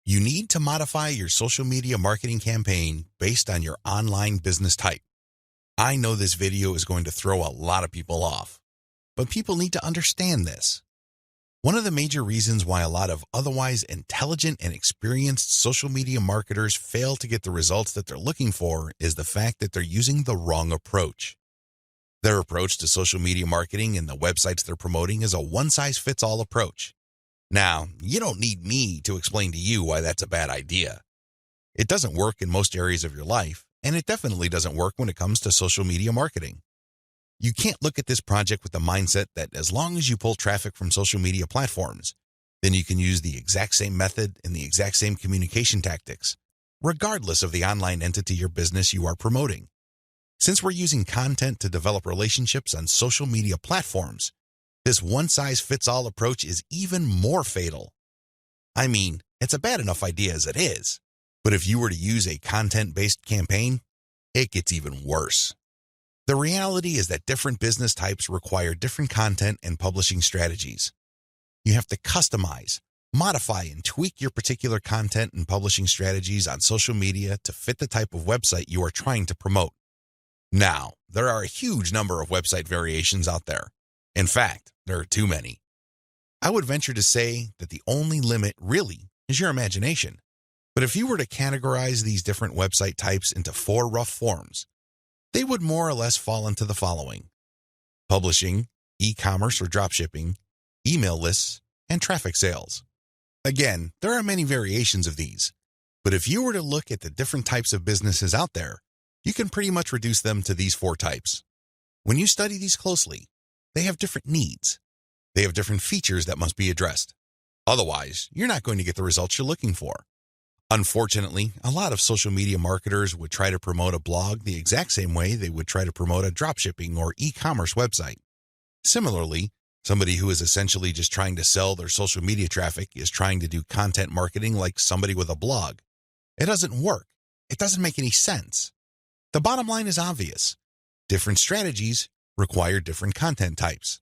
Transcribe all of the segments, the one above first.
You need to modify your social media marketing campaign based on your online business type. I know this video is going to throw a lot of people off, but people need to understand this. One of the major reasons why a lot of otherwise intelligent and experienced social media marketers fail to get the results that they're looking for is the fact that they're using the wrong approach. Their approach to social media marketing and the websites they're promoting is a one-size-fits-all approach. Now, you don't need me to explain to you why that's a bad idea. It doesn't work in most areas of your life, and it definitely doesn't work when it comes to social media marketing. You can't look at this project with the mindset that as long as you pull traffic from social media platforms, then you can use the exact same method and the exact same communication tactics, regardless of the online entity or business you are promoting. Since we're using content to develop relationships on social media platforms, this one-size-fits-all approach is even more fatal. I mean, it's a bad enough idea as it is, but if you were to use a content-based campaign, it gets even worse. The reality is that different business types require different content and publishing strategies. You have to customize, modify, and tweak your particular content and publishing strategies on social media to fit the type of website you are trying to promote. Now, there are a huge number of website variations out there. In fact, there are too many. I would venture to say that the only limit really is your imagination. But if you were to categorize these different website types into 4 rough forms, they would more or less fall into the following: publishing, e-commerce or dropshipping, email lists, and traffic sales. Again, there are many variations of these, but if you were to look at the different types of businesses out there, you can pretty much reduce them to these 4 types. When you study these closely, they have different needs. They have different features that must be addressed. Otherwise, you're not going to get the results you're looking for. Unfortunately, a lot of social media marketers would try to promote a blog the exact same way they would try to promote a dropshipping or e-commerce website. Similarly, somebody who is essentially just trying to sell their social media traffic is trying to do content marketing like somebody with a blog. It doesn't work. It doesn't make any sense. The bottom line is obvious. Different strategies require different content types.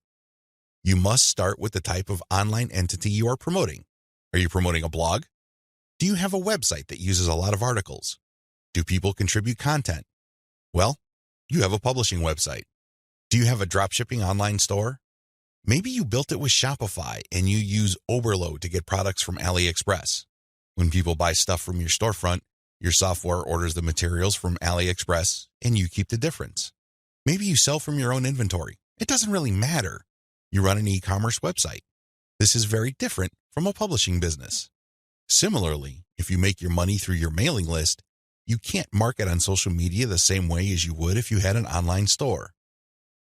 You must start with the type of online entity you are promoting. Are you promoting a blog? Do you have a website that uses a lot of articles? Do people contribute content? Well, you have a publishing website. Do you have a dropshipping online store? Maybe you built it with Shopify and you use Overload to get products from AliExpress. When people buy stuff from your storefront, your software orders the materials from AliExpress and you keep the difference. Maybe you sell from your own inventory. It doesn't really matter. You run an e-commerce website. This is very different from a publishing business. Similarly, if you make your money through your mailing list, you can't market on social media the same way as you would if you had an online store.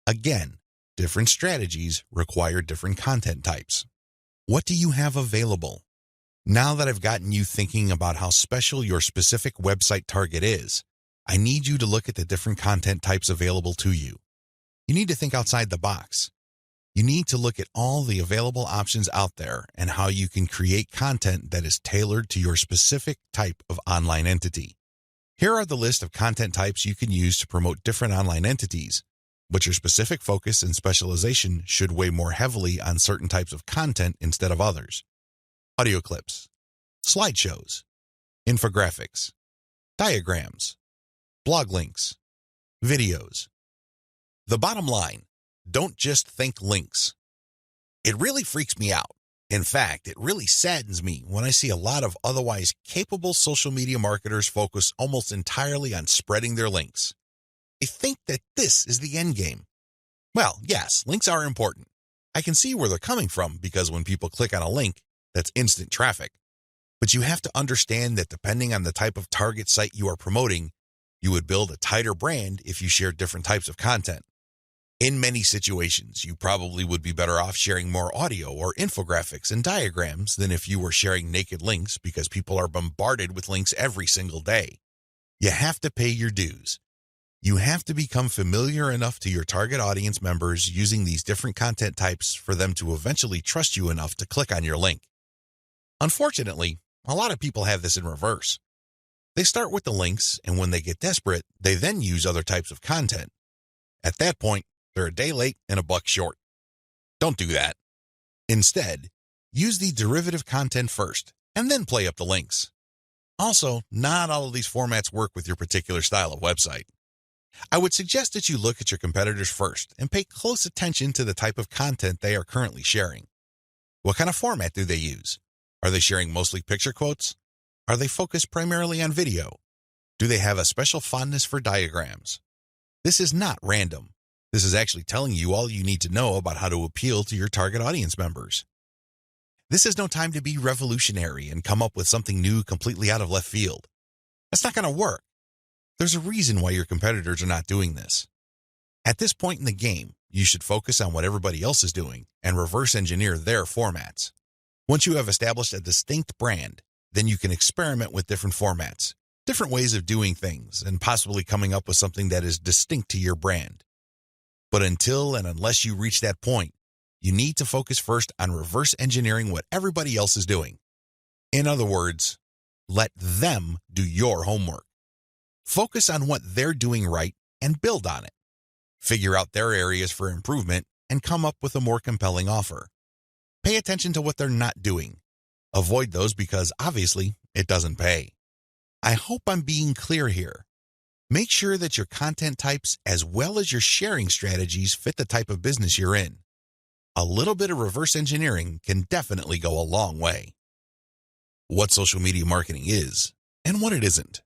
Again, different strategies require different content types. What do you have available? Now that I've gotten you thinking about how special your specific website target is, I need you to look at the different content types available to you. You need to think outside the box. You need to look at all the available options out there and how you can create content that is tailored to your specific type of online entity. Here are the list of content types you can use to promote different online entities, but your specific focus and specialization should weigh more heavily on certain types of content instead of others. Audio clips, slideshows, infographics, diagrams, blog links, videos. The bottom line: don't just think links. It really freaks me out. In fact, it really saddens me when I see a lot of otherwise capable social media marketers focus almost entirely on spreading their links. They think that this is the end game. Well, yes, links are important. I can see where they're coming from because when people click on a link, that's instant traffic. But you have to understand that depending on the type of target site you are promoting, you would build a tighter brand if you share different types of content. In many situations, you probably would be better off sharing more audio or infographics and diagrams than if you were sharing naked links because people are bombarded with links every single day. You have to pay your dues. You have to become familiar enough to your target audience members using these different content types for them to eventually trust you enough to click on your link. Unfortunately, a lot of people have this in reverse. They start with the links, and when they get desperate, they then use other types of content. At that point, they're a day late and a buck short. Don't do that. Instead, use the derivative content first and then play up the links. Also, not all of these formats work with your particular style of website. I would suggest that you look at your competitors first and pay close attention to the type of content they are currently sharing. What kind of format do they use? Are they sharing mostly picture quotes? Are they focused primarily on video? Do they have a special fondness for diagrams? This is not random. This is actually telling you all you need to know about how to appeal to your target audience members. This is no time to be revolutionary and come up with something new completely out of left field. That's not going to work. There's a reason why your competitors are not doing this. At this point in the game, you should focus on what everybody else is doing and reverse engineer their formats. Once you have established a distinct brand, then you can experiment with different formats, different ways of doing things, and possibly coming up with something that is distinct to your brand. But until and unless you reach that point, you need to focus first on reverse engineering what everybody else is doing. In other words, let them do your homework. Focus on what they're doing right and build on it. Figure out their areas for improvement and come up with a more compelling offer. Pay attention to what they're not doing. Avoid those because obviously it doesn't pay. I hope I'm being clear here. Make sure that your content types as well as your sharing strategies fit the type of business you're in. A little bit of reverse engineering can definitely go a long way. What social media marketing is and what it isn't.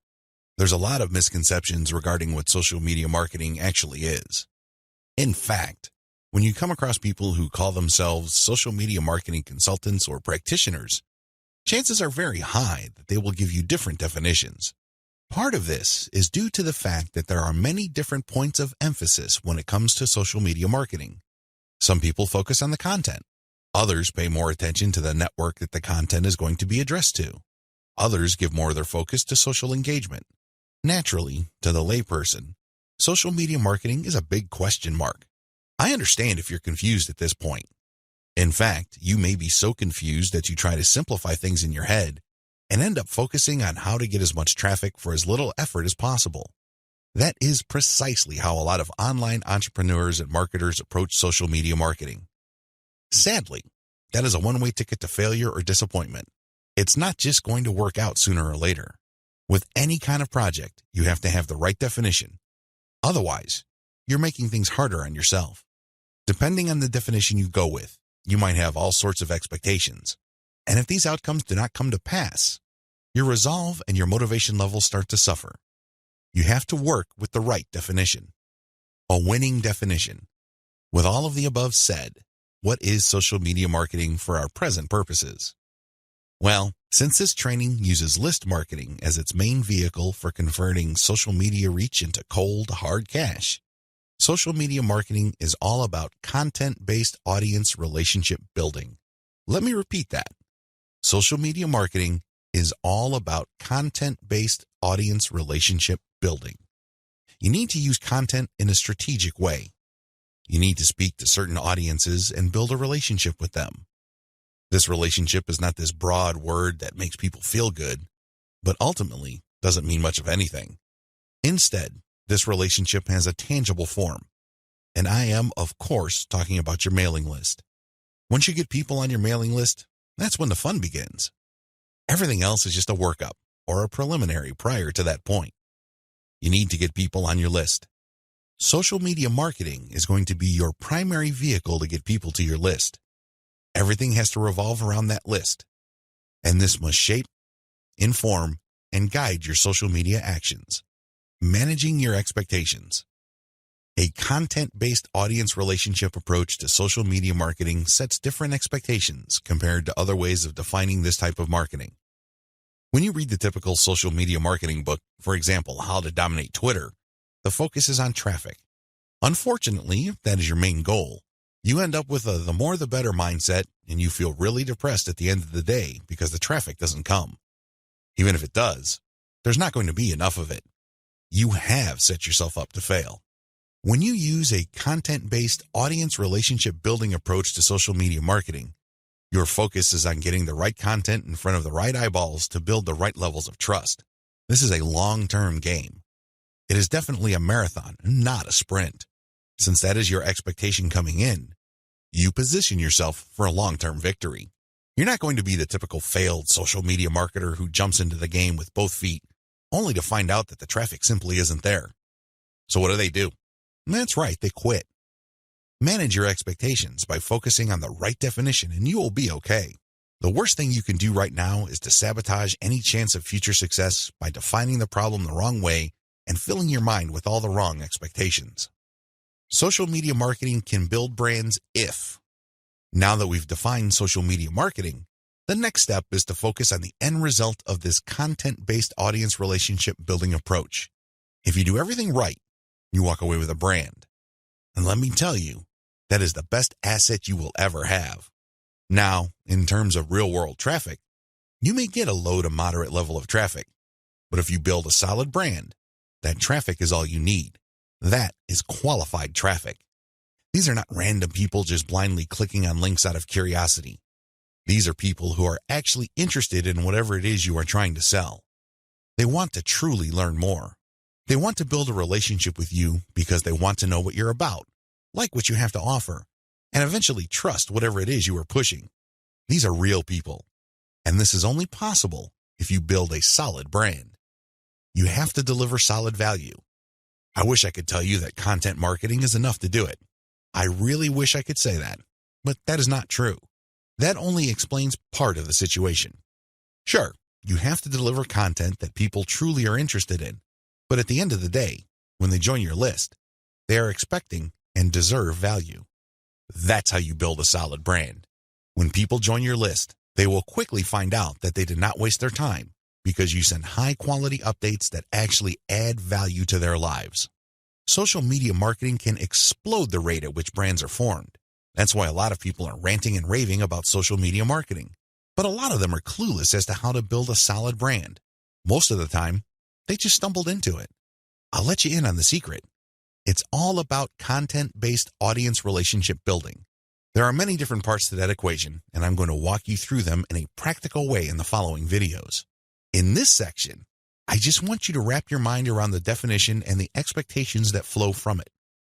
There's a lot of misconceptions regarding what social media marketing actually is. In fact, when you come across people who call themselves social media marketing consultants or practitioners, chances are very high that they will give you different definitions. Part of this is due to the fact that there are many different points of emphasis when it comes to social media marketing. Some people focus on the content. Others pay more attention to the network that the content is going to be addressed to. Others give more of their focus to social engagement. Naturally, to the layperson, social media marketing is a big question mark. I understand if you're confused at this point. In fact, you may be so confused that you try to simplify things in your head and end up focusing on how to get as much traffic for as little effort as possible. That is precisely how a lot of online entrepreneurs and marketers approach social media marketing. Sadly, that is a one-way ticket to failure or disappointment. It's not just going to work out sooner or later. With any kind of project, you have to have the right definition. Otherwise, you're making things harder on yourself. Depending on the definition you go with, you might have all sorts of expectations. And if these outcomes do not come to pass, your resolve and your motivation levels start to suffer. You have to work with the right definition. A winning definition. With all of the above said, what is social media marketing for our present purposes? Well, since this training uses list marketing as its main vehicle for converting social media reach into cold, hard cash, social media marketing is all about content-based audience relationship building. Let me repeat that. Social media marketing is all about content-based audience relationship building. You need to use content in a strategic way. You need to speak to certain audiences and build a relationship with them. This relationship is not this broad word that makes people feel good, but ultimately doesn't mean much of anything. Instead, this relationship has a tangible form. And I am, of course, talking about your mailing list. Once you get people on your mailing list, that's when the fun begins. Everything else is just a workup or a preliminary prior to that point. You need to get people on your list. Social media marketing is going to be your primary vehicle to get people to your list. Everything has to revolve around that list. And this must shape, inform, and guide your social media actions. Managing your expectations. A content-based audience relationship approach to social media marketing sets different expectations compared to other ways of defining this type of marketing. When you read the typical social media marketing book, for example, How to Dominate Twitter, the focus is on traffic. Unfortunately, if that is your main goal, you end up with a the more the better mindset and you feel really depressed at the end of the day because the traffic doesn't come. Even if it does, there's not going to be enough of it. You have set yourself up to fail. When you use a content-based audience relationship building approach to social media marketing, your focus is on getting the right content in front of the right eyeballs to build the right levels of trust. This is a long-term game. It is definitely a marathon, not a sprint. Since that is your expectation coming in, you position yourself for a long-term victory. You're not going to be the typical failed social media marketer who jumps into the game with both feet, only to find out that the traffic simply isn't there. So what do? That's right, they quit. Manage your expectations by focusing on the right definition and you will be okay. The worst thing you can do right now is to sabotage any chance of future success by defining the problem the wrong way and filling your mind with all the wrong expectations. Social media marketing can build brands if. Now that we've defined social media marketing, the next step is to focus on the end result of this content-based audience relationship building approach. If you do everything right, you walk away with a brand. And let me tell you, that is the best asset you will ever have. Now, in terms of real-world traffic, you may get a low to moderate level of traffic, but if you build a solid brand, that traffic is all you need. That is qualified traffic. These are not random people just blindly clicking on links out of curiosity. These are people who are actually interested in whatever it is you are trying to sell. They want to truly learn more. They want to build a relationship with you because they want to know what you're about, like what you have to offer, and eventually trust whatever it is you are pushing. These are real people, and this is only possible if you build a solid brand. You have to deliver solid value. I wish I could tell you that content marketing is enough to do it. I really wish I could say that, but that is not true. That only explains part of the situation. Sure, you have to deliver content that people truly are interested in, but at the end of the day, when they join your list, they are expecting and deserve value. That's how you build a solid brand. When people join your list, they will quickly find out that they did not waste their time because you send high-quality updates that actually add value to their lives. Social media marketing can explode the rate at which brands are formed. That's why a lot of people are ranting and raving about social media marketing. But a lot of them are clueless as to how to build a solid brand. Most of the time, they just stumbled into it. I'll let you in on the secret. It's all about content-based audience relationship building. There are many different parts to that equation, and I'm going to walk you through them in a practical way in the following videos. In this section, I just want you to wrap your mind around the definition and the expectations that flow from it.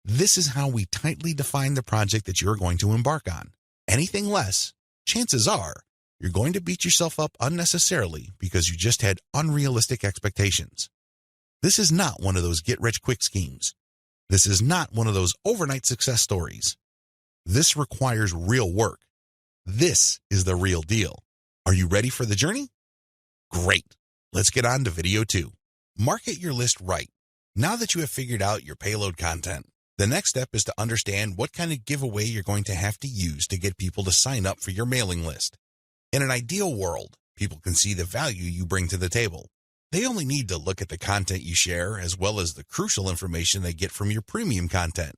This is how we tightly define the project that you're going to embark on. Anything less, chances are, you're going to beat yourself up unnecessarily because you just had unrealistic expectations. This is not one of those get-rich-quick schemes. This is not one of those overnight success stories. This requires real work. This is the real deal. Are you ready for the journey? Great. Let's get on to video 2. Market your list right. Now that you have figured out your payload content, the next step is to understand what kind of giveaway you're going to have to use to get people to sign up for your mailing list. In an ideal world, people can see the value you bring to the table. They only need to look at the content you share as well as the crucial information they get from your premium content.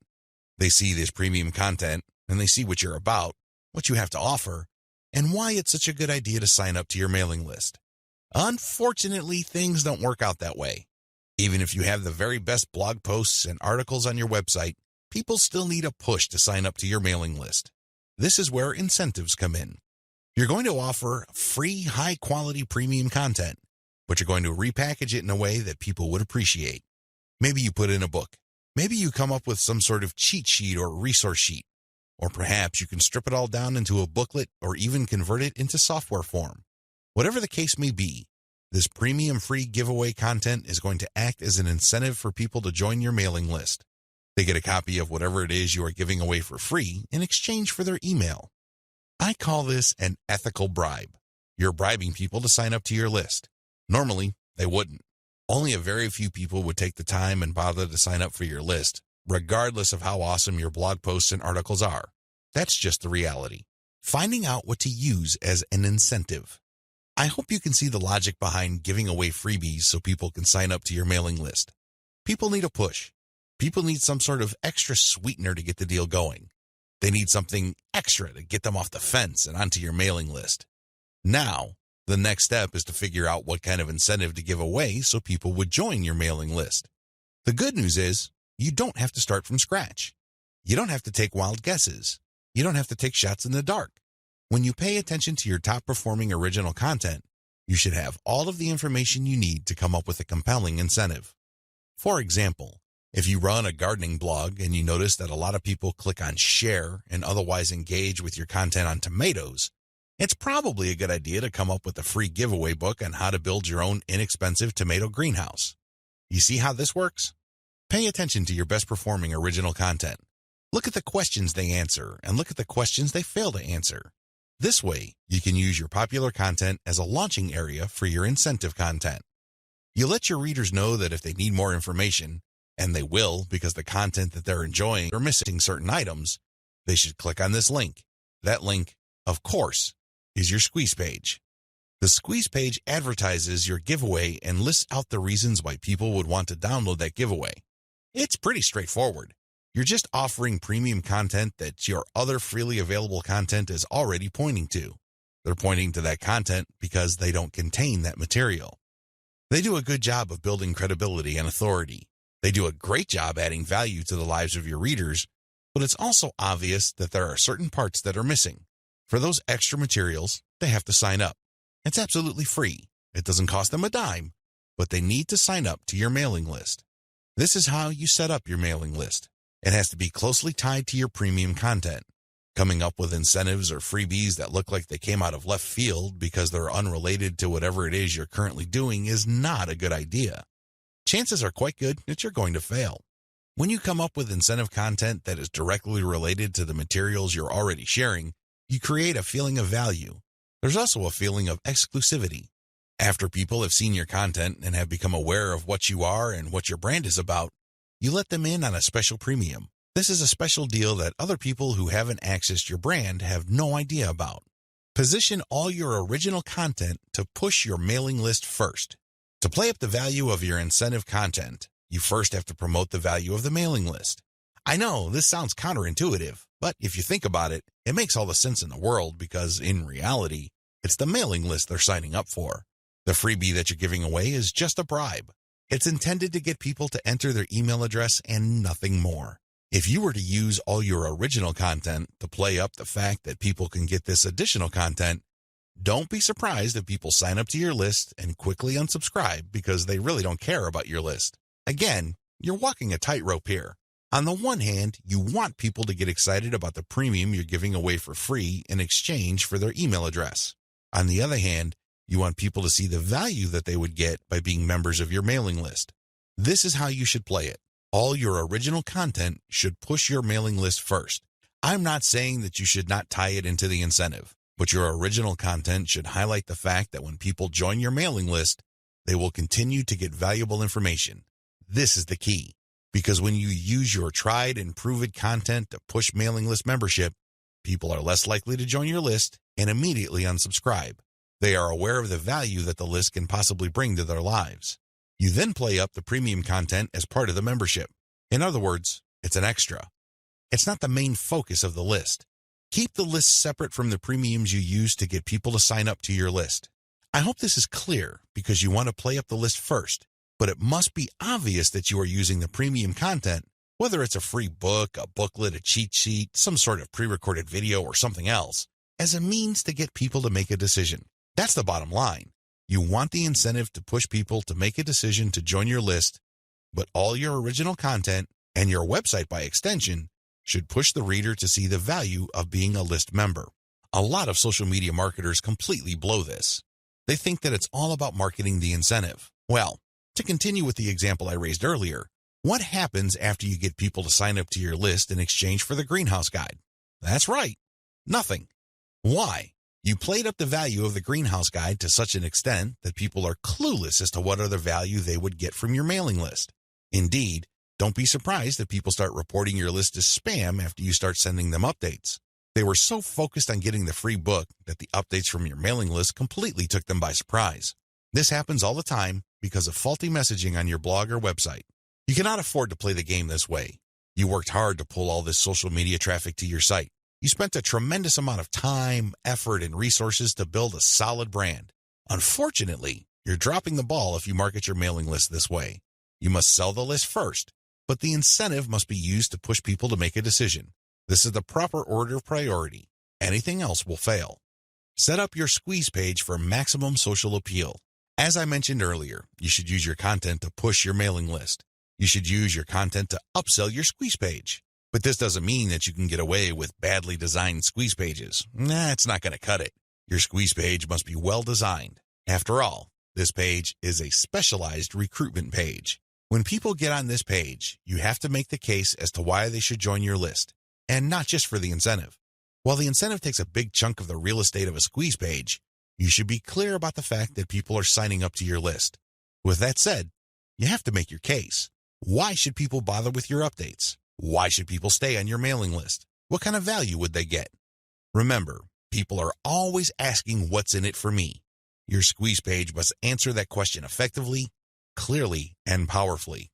They see this premium content and they see what you're about, what you have to offer, and why it's such a good idea to sign up to your mailing list. Unfortunately, things don't work out that way. Even if you have the very best blog posts and articles on your website, people still need a push to sign up to your mailing list. This is where incentives come in. You're going to offer free, high-quality premium content, but you're going to repackage it in a way that people would appreciate. Maybe you put in a book. Maybe you come up with some sort of cheat sheet or resource sheet. Or perhaps you can strip it all down into a booklet or even convert it into software form. Whatever the case may be, this premium free giveaway content is going to act as an incentive for people to join your mailing list. They get a copy of whatever it is you are giving away for free in exchange for their email. I call this an ethical bribe. You're bribing people to sign up to your list. Normally, they wouldn't. Only a very few people would take the time and bother to sign up for your list, regardless of how awesome your blog posts and articles are. That's just the reality. Finding out what to use as an incentive. I hope you can see the logic behind giving away freebies so people can sign up to your mailing list. People need a push. People need some sort of extra sweetener to get the deal going. They need something extra to get them off the fence and onto your mailing list. Now, the next step is to figure out what kind of incentive to give away so people would join your mailing list. The good news is, you don't have to start from scratch. You don't have to take wild guesses. You don't have to take shots in the dark. When you pay attention to your top-performing original content, you should have all of the information you need to come up with a compelling incentive. For example, if you run a gardening blog and you notice that a lot of people click on share and otherwise engage with your content on tomatoes, It's probably a good idea to come up with a free giveaway book on how to build your own inexpensive tomato greenhouse. You see how this works? Pay attention to your best performing original content. Look at the questions they answer and look at the questions they fail to answer. This way, you can use your popular content as a launching area for your incentive content. You let your readers know that if they need more information, and they will because the content that they're enjoying or missing certain items, they should click on this link. That link, of course, is your squeeze page. The squeeze page advertises your giveaway and lists out the reasons why people would want to download that giveaway. It's pretty straightforward. You're just offering premium content that your other freely available content is already pointing to. They're pointing to that content because they don't contain that material. They do a good job of building credibility and authority. They do a great job adding value to the lives of your readers, but it's also obvious that there are certain parts that are missing. For those extra materials, they have to sign up. It's absolutely free. It doesn't cost them a dime, but they need to sign up to your mailing list. This is how you set up your mailing list. It has to be closely tied to your premium content. Coming up with incentives or freebies that look like they came out of left field because they're unrelated to whatever it is you're currently doing is not a good idea. Chances are quite good that you're going to fail. When you come up with incentive content that is directly related to the materials you're already sharing, you create a feeling of value. There's also a feeling of exclusivity. After people have seen your content and have become aware of what you are and what your brand is about, you let them in on a special premium. This is a special deal that other people who haven't accessed your brand have no idea about. Position all your original content to push your mailing list first. To play up the value of your incentive content, you first have to promote the value of the mailing list. I know this sounds counterintuitive, but if you think about it, it makes all the sense in the world because, in reality, it's the mailing list they're signing up for. The freebie that you're giving away is just a bribe. It's intended to get people to enter their email address and nothing more. If you were to use all your original content to play up the fact that people can get this additional content, don't be surprised if people sign up to your list and quickly unsubscribe because they really don't care about your list. Again, you're walking a tightrope here. On the one hand, you want people to get excited about the premium you're giving away for free in exchange for their email address. On the other hand, you want people to see the value that they would get by being members of your mailing list. This is how you should play it. All your original content should push your mailing list first. I'm not saying that you should not tie it into the incentive, but your original content should highlight the fact that when people join your mailing list, they will continue to get valuable information. This is the key, because when you use your tried and proven content to push mailing list membership, people are less likely to join your list and immediately unsubscribe. They are aware of the value that the list can possibly bring to their lives. You then play up the premium content as part of the membership. In other words, it's an extra. It's not the main focus of the list. Keep the list separate from the premiums you use to get people to sign up to your list. I hope this is clear because you want to play up the list first, but it must be obvious that you are using the premium content, whether it's a free book, a booklet, a cheat sheet, some sort of pre-recorded video, or something else, as a means to get people to make a decision. That's the bottom line. You want the incentive to push people to make a decision to join your list, but all your original content, and your website by extension, should push the reader to see the value of being a list member. A lot of social media marketers completely blow this. They think that it's all about marketing the incentive. Well, to continue with the example I raised earlier, what happens after you get people to sign up to your list in exchange for the greenhouse guide? That's right, nothing. Why? You played up the value of the greenhouse guide to such an extent that people are clueless as to what other value they would get from your mailing list. Indeed, don't be surprised if people start reporting your list as spam after you start sending them updates. They were so focused on getting the free book that the updates from your mailing list completely took them by surprise. This happens all the time because of faulty messaging on your blog or website. You cannot afford to play the game this way. You worked hard to pull all this social media traffic to your site. You spent a tremendous amount of time, effort, and resources to build a solid brand. Unfortunately, you're dropping the ball if you market your mailing list this way. You must sell the list first, but the incentive must be used to push people to make a decision. This is the proper order of priority. Anything else will fail. Set up your squeeze page for maximum social appeal. As I mentioned earlier, you should use your content to push your mailing list. You should use your content to upsell your squeeze page. But this doesn't mean that you can get away with badly designed squeeze pages. It's not going to cut it. Your squeeze page must be well designed. After all, this page is a specialized recruitment page. When people get on this page, you have to make the case as to why they should join your list, and not just for the incentive. While the incentive takes a big chunk of the real estate of a squeeze page, you should be clear about the fact that people are signing up to your list. With that said, you have to make your case. Why should people bother with your updates? Why should people stay on your mailing list? What kind of value would they get? Remember, people are always asking what's in it for me. Your squeeze page must answer that question effectively, clearly, and powerfully.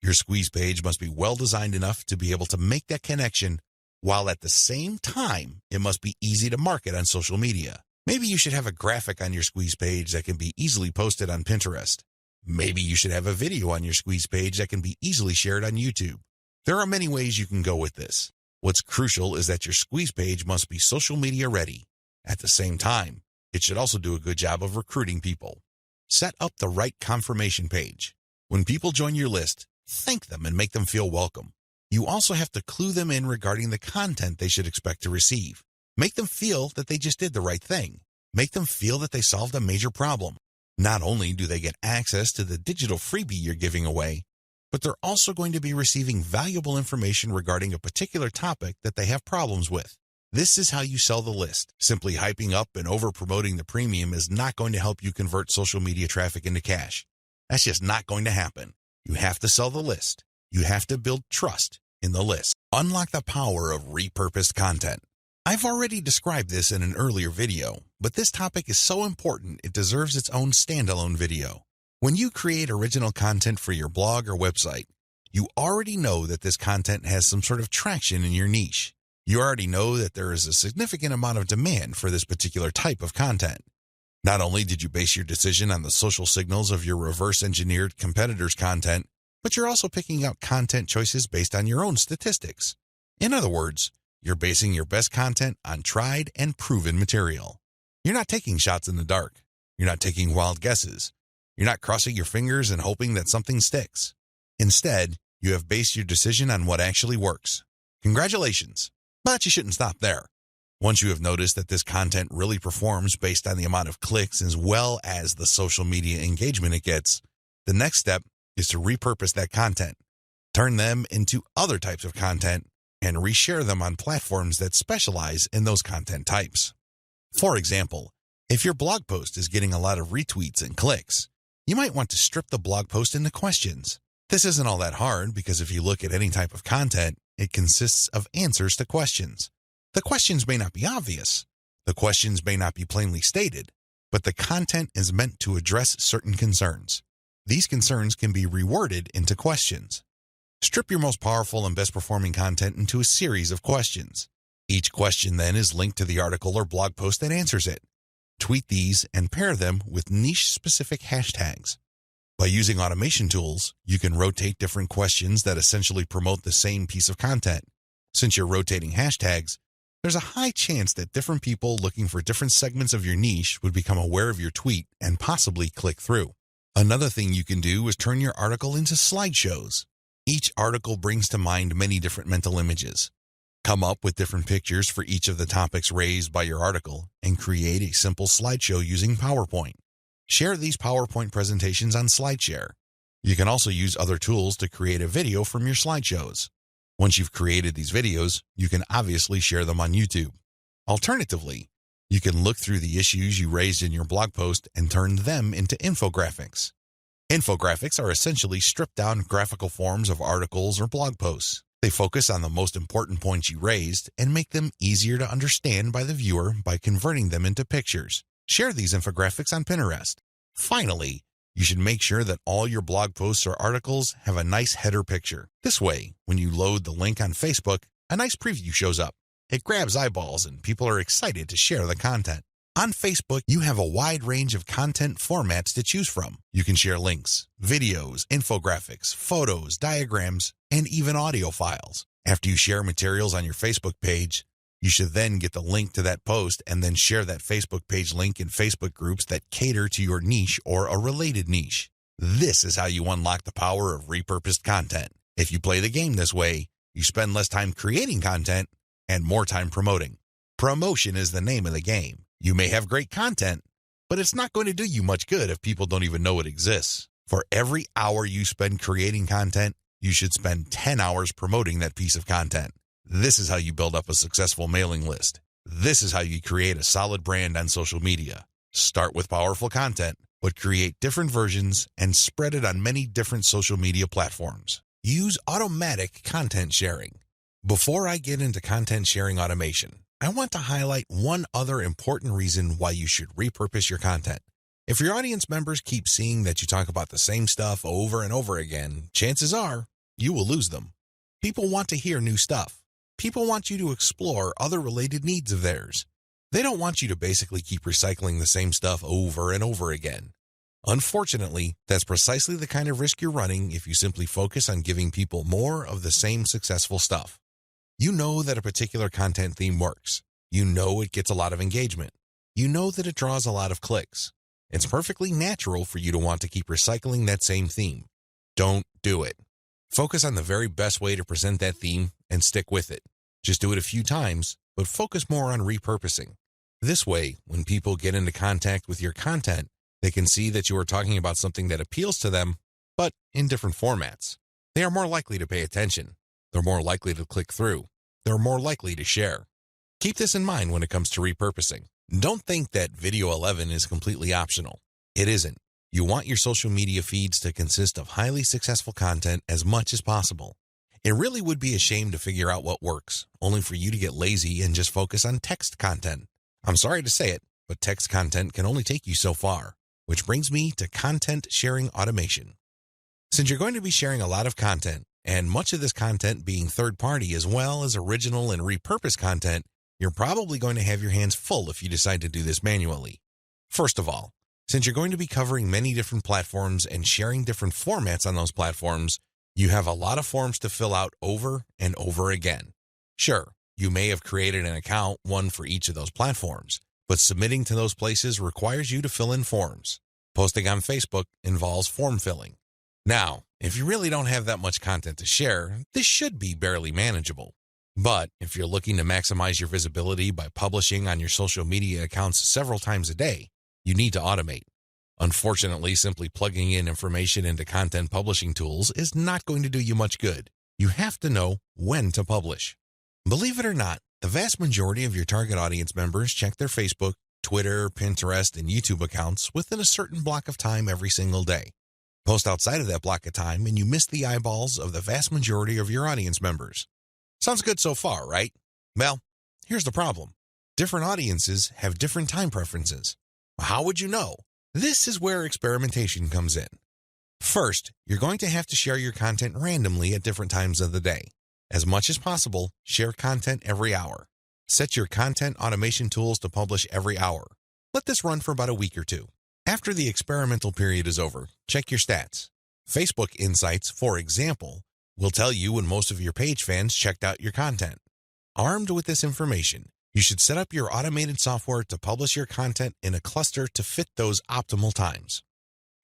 Your squeeze page must be well designed enough to be able to make that connection, while at the same time, it must be easy to market on social media. Maybe you should have a graphic on your squeeze page that can be easily posted on Pinterest. Maybe you should have a video on your squeeze page that can be easily shared on YouTube. There are many ways you can go with this. What's crucial is that your squeeze page must be social media ready. At the same time, it should also do a good job of recruiting people. Set up the right confirmation page. When people join your list, thank them and make them feel welcome. You also have to clue them in regarding the content they should expect to receive. Make them feel that they just did the right thing. Make them feel that they solved a major problem. Not only do they get access to the digital freebie you're giving away, but they're also going to be receiving valuable information regarding a particular topic that they have problems with. This is how you sell the list. Simply hyping up and over-promoting the premium is not going to help you convert social media traffic into cash. That's just not going to happen. You have to sell the list. You have to build trust in the list. Unlock the power of repurposed content. I've already described this in an earlier video, but this topic is so important it deserves its own standalone video. When you create original content for your blog or website, you already know that this content has some sort of traction in your niche. You already know that there is a significant amount of demand for this particular type of content. Not only did you base your decision on the social signals of your reverse-engineered competitors' content, but you're also picking out content choices based on your own statistics. In other words, you're basing your best content on tried and proven material. You're not taking shots in the dark. You're not taking wild guesses. You're not crossing your fingers and hoping that something sticks. Instead, you have based your decision on what actually works. Congratulations, but you shouldn't stop there. Once you have noticed that this content really performs based on the amount of clicks as well as the social media engagement it gets, the next step is to repurpose that content, turn them into other types of content, and reshare them on platforms that specialize in those content types. For example, if your blog post is getting a lot of retweets and clicks, you might want to strip the blog post into questions. This isn't all that hard because if you look at any type of content, it consists of answers to questions. The questions may not be obvious. The questions may not be plainly stated, but the content is meant to address certain concerns. These concerns can be reworded into questions. Strip your most powerful and best performing content into a series of questions. Each question then is linked to the article or blog post that answers it. Tweet these and pair them with niche-specific hashtags. By using automation tools, you can rotate different questions that essentially promote the same piece of content. Since you're rotating hashtags, there's a high chance that different people looking for different segments of your niche would become aware of your tweet and possibly click through. Another thing you can do is turn your article into slideshows. Each article brings to mind many different mental images. Come up with different pictures for each of the topics raised by your article and create a simple slideshow using PowerPoint. Share these PowerPoint presentations on SlideShare. You can also use other tools to create a video from your slideshows. Once you've created these videos, you can obviously share them on YouTube. Alternatively, you can look through the issues you raised in your blog post and turn them into infographics. Infographics are essentially stripped-down graphical forms of articles or blog posts. They focus on the most important points you raised and make them easier to understand by the viewer by converting them into pictures. Share these infographics on Pinterest. Finally, you should make sure that all your blog posts or articles have a nice header picture. This way, when you load the link on Facebook, a nice preview shows up. It grabs eyeballs and people are excited to share the content. On Facebook, you have a wide range of content formats to choose from. You can share links, videos, infographics, photos, diagrams, and even audio files. After you share materials on your Facebook page, you should then get the link to that post and then share that Facebook page link in Facebook groups that cater to your niche or a related niche. This is how you unlock the power of repurposed content. If you play the game this way, you spend less time creating content and more time promoting. Promotion is the name of the game. You may have great content, but it's not going to do you much good if people don't even know it exists. For every hour you spend creating content, you should spend 10 hours promoting that piece of content. This is how you build up a successful mailing list. This is how you create a solid brand on social media. Start with powerful content, but create different versions and spread it on many different social media platforms. Use automatic content sharing. Before I get into content sharing automation, I want to highlight one other important reason why you should repurpose your content. If your audience members keep seeing that you talk about the same stuff over and over again, chances are you will lose them. People want to hear new stuff. People want you to explore other related needs of theirs. They don't want you to basically keep recycling the same stuff over and over again. Unfortunately, that's precisely the kind of risk you're running if you simply focus on giving people more of the same successful stuff. You know that a particular content theme works. You know it gets a lot of engagement. You know that it draws a lot of clicks. It's perfectly natural for you to want to keep recycling that same theme. Don't do it. Focus on the very best way to present that theme and stick with it. Just do it a few times, but focus more on repurposing. This way, when people get into contact with your content, they can see that you are talking about something that appeals to them, but in different formats. They are more likely to pay attention. They're more likely to click through. They're more likely to share. Keep this in mind when it comes to repurposing. Don't think that Video 11 is completely optional. It isn't. You want your social media feeds to consist of highly successful content as much as possible. It really would be a shame to figure out what works, only for you to get lazy and just focus on text content. I'm sorry to say it, but text content can only take you so far, which brings me to content sharing automation. Since you're going to be sharing a lot of content, and much of this content being third-party as well as original and repurposed content, you're probably going to have your hands full if you decide to do this manually. First of all, since you're going to be covering many different platforms and sharing different formats on those platforms, you have a lot of forms to fill out over and over again. Sure, you may have created an account, one for each of those platforms, but submitting to those places requires you to fill in forms. Posting on Facebook involves form filling. Now, if you really don't have that much content to share, this should be barely manageable. But if you're looking to maximize your visibility by publishing on your social media accounts several times a day, you need to automate. Unfortunately, simply plugging in information into content publishing tools is not going to do you much good. You have to know when to publish. Believe it or not, the vast majority of your target audience members check their Facebook, Twitter, Pinterest, and YouTube accounts within a certain block of time every single day. Post outside of that block of time and you miss the eyeballs of the vast majority of your audience members. Sounds good so far, right? Well, here's the problem. Different audiences have different time preferences. How would you know? This is where experimentation comes in. First, you're going to have to share your content randomly at different times of the day. As much as possible, share content every hour. Set your content automation tools to publish every hour. Let this run for about a week or two. After the experimental period is over, check your stats. Facebook Insights, for example, will tell you when most of your page fans checked out your content. Armed with this information, you should set up your automated software to publish your content in a cluster to fit those optimal times.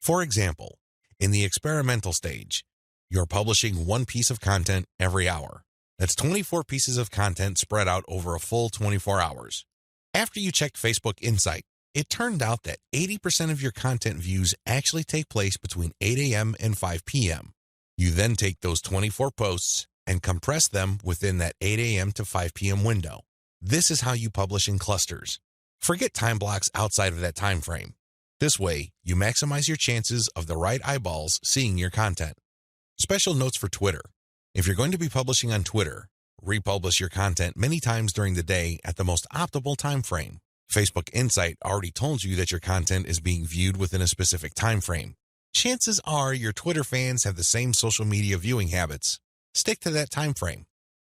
For example, in the experimental stage, you're publishing one piece of content every hour. That's 24 pieces of content spread out over a full 24 hours. After you checked Facebook Insight, it turned out that 80% of your content views actually take place between 8 a.m. and 5 p.m. You then take those 24 posts and compress them within that 8 a.m. to 5 p.m. window. This is how you publish in clusters. Forget time blocks outside of that time frame. This way, you maximize your chances of the right eyeballs seeing your content. Special notes for Twitter. If you're going to be publishing on Twitter, republish your content many times during the day at the most optimal time frame. Facebook Insight already told you that your content is being viewed within a specific time frame. Chances are your Twitter fans have the same social media viewing habits. Stick to that time frame.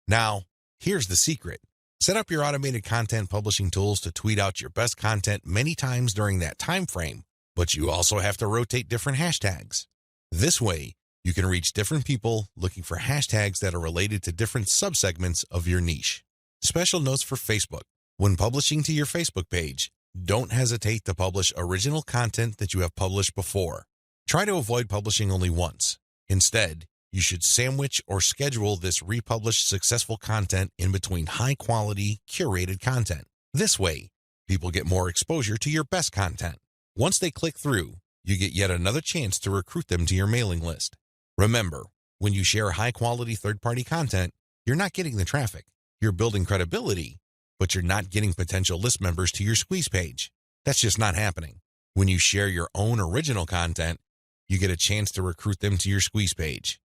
Now, here's the secret. Set up your automated content publishing tools to tweet out your best content many times during that time frame, but you also have to rotate different hashtags. This way, you can reach different people looking for hashtags that are related to different subsegments of your niche. Special notes for Facebook. When publishing to your Facebook page, don't hesitate to publish original content that you have published before. Try to avoid publishing only once. Instead, you should sandwich or schedule this republished successful content in between high-quality, curated content. This way, People get more exposure to your best content. Once they click through, you get yet another chance to recruit them to your mailing list. Remember, when you share high-quality third-party content, you're not getting the traffic. You're building credibility, but you're not getting potential list members to your squeeze page. That's just not happening. When you share your own original content, you get a chance to recruit them to your squeeze page.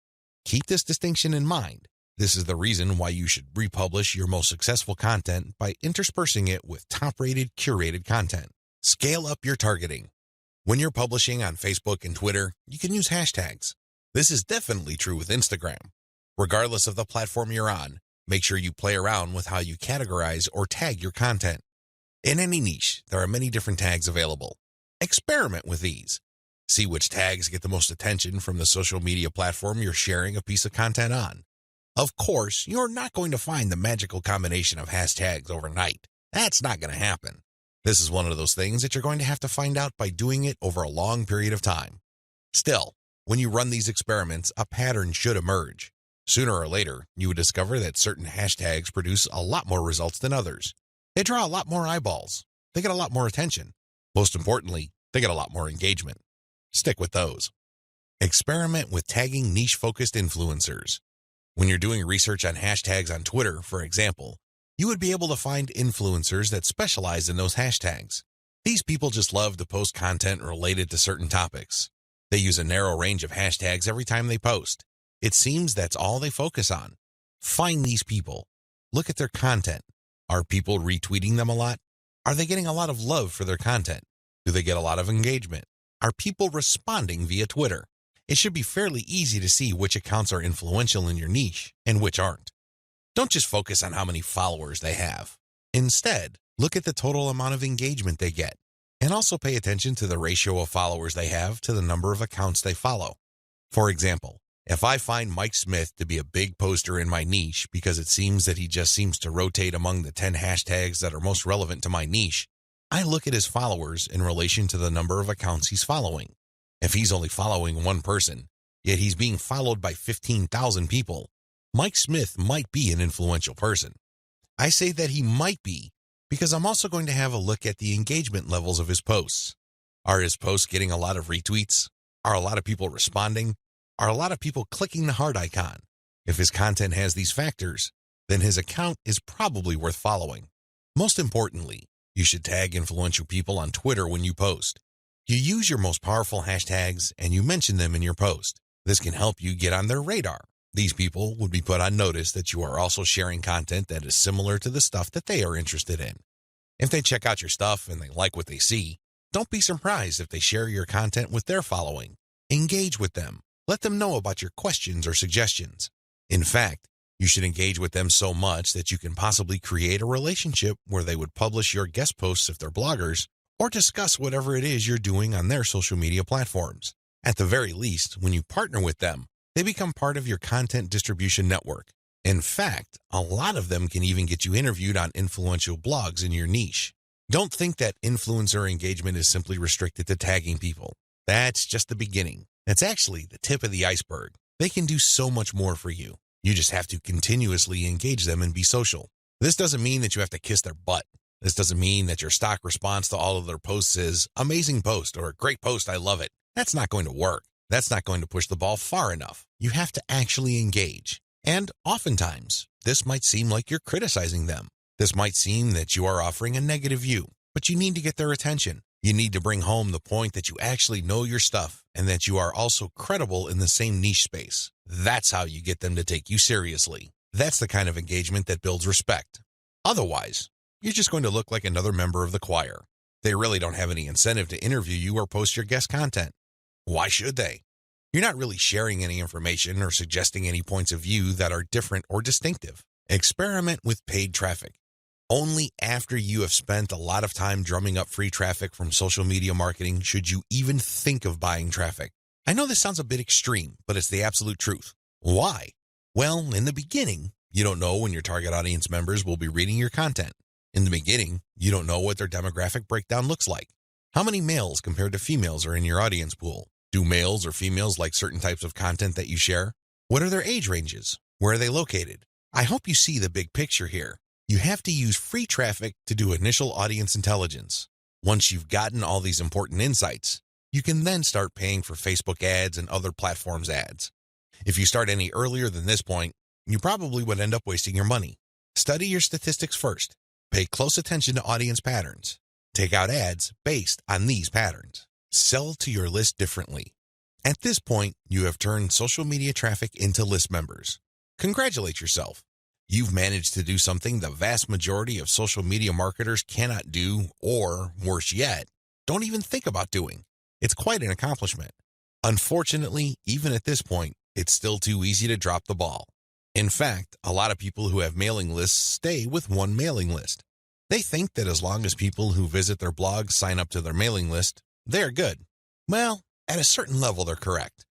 Keep this distinction in mind. This is the reason why you should republish your most successful content by interspersing it with top-rated, curated content. Scale up your targeting. When you're publishing on Facebook and Twitter, you can use hashtags. This is definitely true with Instagram. Regardless of the platform you're on, make sure you play around with how you categorize or tag your content. In any niche, there are many different tags available. Experiment with these. See which tags get the most attention from the social media platform you're sharing a piece of content on. Of course, you're not going to find the magical combination of hashtags overnight. That's not going to happen. This is one of those things that you're going to have to find out by doing it over a long period of time. Still, when you run these experiments, a pattern should emerge. Sooner or later, you would discover that certain hashtags produce a lot more results than others. They draw a lot more eyeballs. They get a lot more attention. Most importantly, they get a lot more engagement. Stick with those. Experiment with tagging niche-focused influencers. When you're doing research on hashtags on Twitter, for example, you would be able to find influencers that specialize in those hashtags. These people just love to post content related to certain topics. They use a narrow range of hashtags every time they post. It seems that's all they focus on. Find these people. Look at their content. Are people retweeting them a lot? Are they getting a lot of love for their content? Do they get a lot of engagement? Are people responding via Twitter? It should be fairly easy to see which accounts are influential in your niche and which aren't. Don't just focus on how many followers they have. Instead, look at the total amount of engagement they get, and also pay attention to the ratio of followers they have to the number of accounts they follow. For example, if I find Mike Smith to be a big poster in my niche because it seems that he just seems to rotate among the 10 hashtags that are most relevant to my niche, I look at his followers in relation to the number of accounts he's following. If he's only following one person, yet he's being followed by 15,000 people, Mike Smith might be an influential person. I say that he might be because I'm also going to have a look at the engagement levels of his posts. Are his posts getting a lot of retweets? Are a lot of people responding? Are a lot of people clicking the heart icon? If his content has these factors, then his account is probably worth following. Most importantly, you should tag influential people on Twitter when you post. You use your most powerful hashtags and you mention them in your post. This can help you get on their radar. These people would be put on notice that you are also sharing content that is similar to the stuff that they are interested in. If they check out your stuff and they like what they see, don't be surprised if they share your content with their following. Engage with them. Let them know about your questions or suggestions. In fact, you should engage with them so much that you can possibly create a relationship where they would publish your guest posts if they're bloggers, or discuss whatever it is you're doing on their social media platforms. At the very least, when you partner with them, they become part of your content distribution network. In fact, a lot of them can even get you interviewed on influential blogs in your niche. Don't think that influencer engagement is simply restricted to tagging people. That's just the beginning. That's actually the tip of the iceberg. They can do so much more for you. You just have to continuously engage them and be social. This doesn't mean that you have to kiss their butt. This doesn't mean that your stock response to all of their posts is amazing post or great post, I love it. That's not going to work. That's not going to push the ball far enough. You have to actually engage. And oftentimes, this might seem like you're criticizing them. This might seem that you are offering a negative view, but you need to get their attention. You need to bring home the point that you actually know your stuff and that you are also credible in the same niche space. That's how you get them to take you seriously. That's the kind of engagement that builds respect. Otherwise, you're just going to look like another member of the choir. They really don't have any incentive to interview you or post your guest content. Why should they? You're not really sharing any information or suggesting any points of view that are different or distinctive. Experiment with paid traffic. Only after you have spent a lot of time drumming up free traffic from social media marketing should you even think of buying traffic. I know this sounds a bit extreme, but it's the absolute truth. Why? Well, in the beginning, you don't know when your target audience members will be reading your content. In the beginning, you don't know what their demographic breakdown looks like. How many males compared to females are in your audience pool? Do males or females like certain types of content that you share? What are their age ranges? Where are they located? I hope you see the big picture here. You have to use free traffic to do initial audience intelligence. Once you've gotten all these important insights, you can then start paying for Facebook ads and other platforms' ads. If you start any earlier than this point, you probably would end up wasting your money. Study your statistics first. Pay close attention to audience patterns. Take out ads based on these patterns. Sell to your list differently. At this point, you have turned social media traffic into list members. Congratulate yourself. You've managed to do something the vast majority of social media marketers cannot do, or, worse yet, don't even think about doing. It's quite an accomplishment. Unfortunately, even at this point, it's still too easy to drop the ball. In fact, a lot of people who have mailing lists stay with one mailing list. They think that as long as people who visit their blog sign up to their mailing list, they're good. Well, at a certain level, they're correct.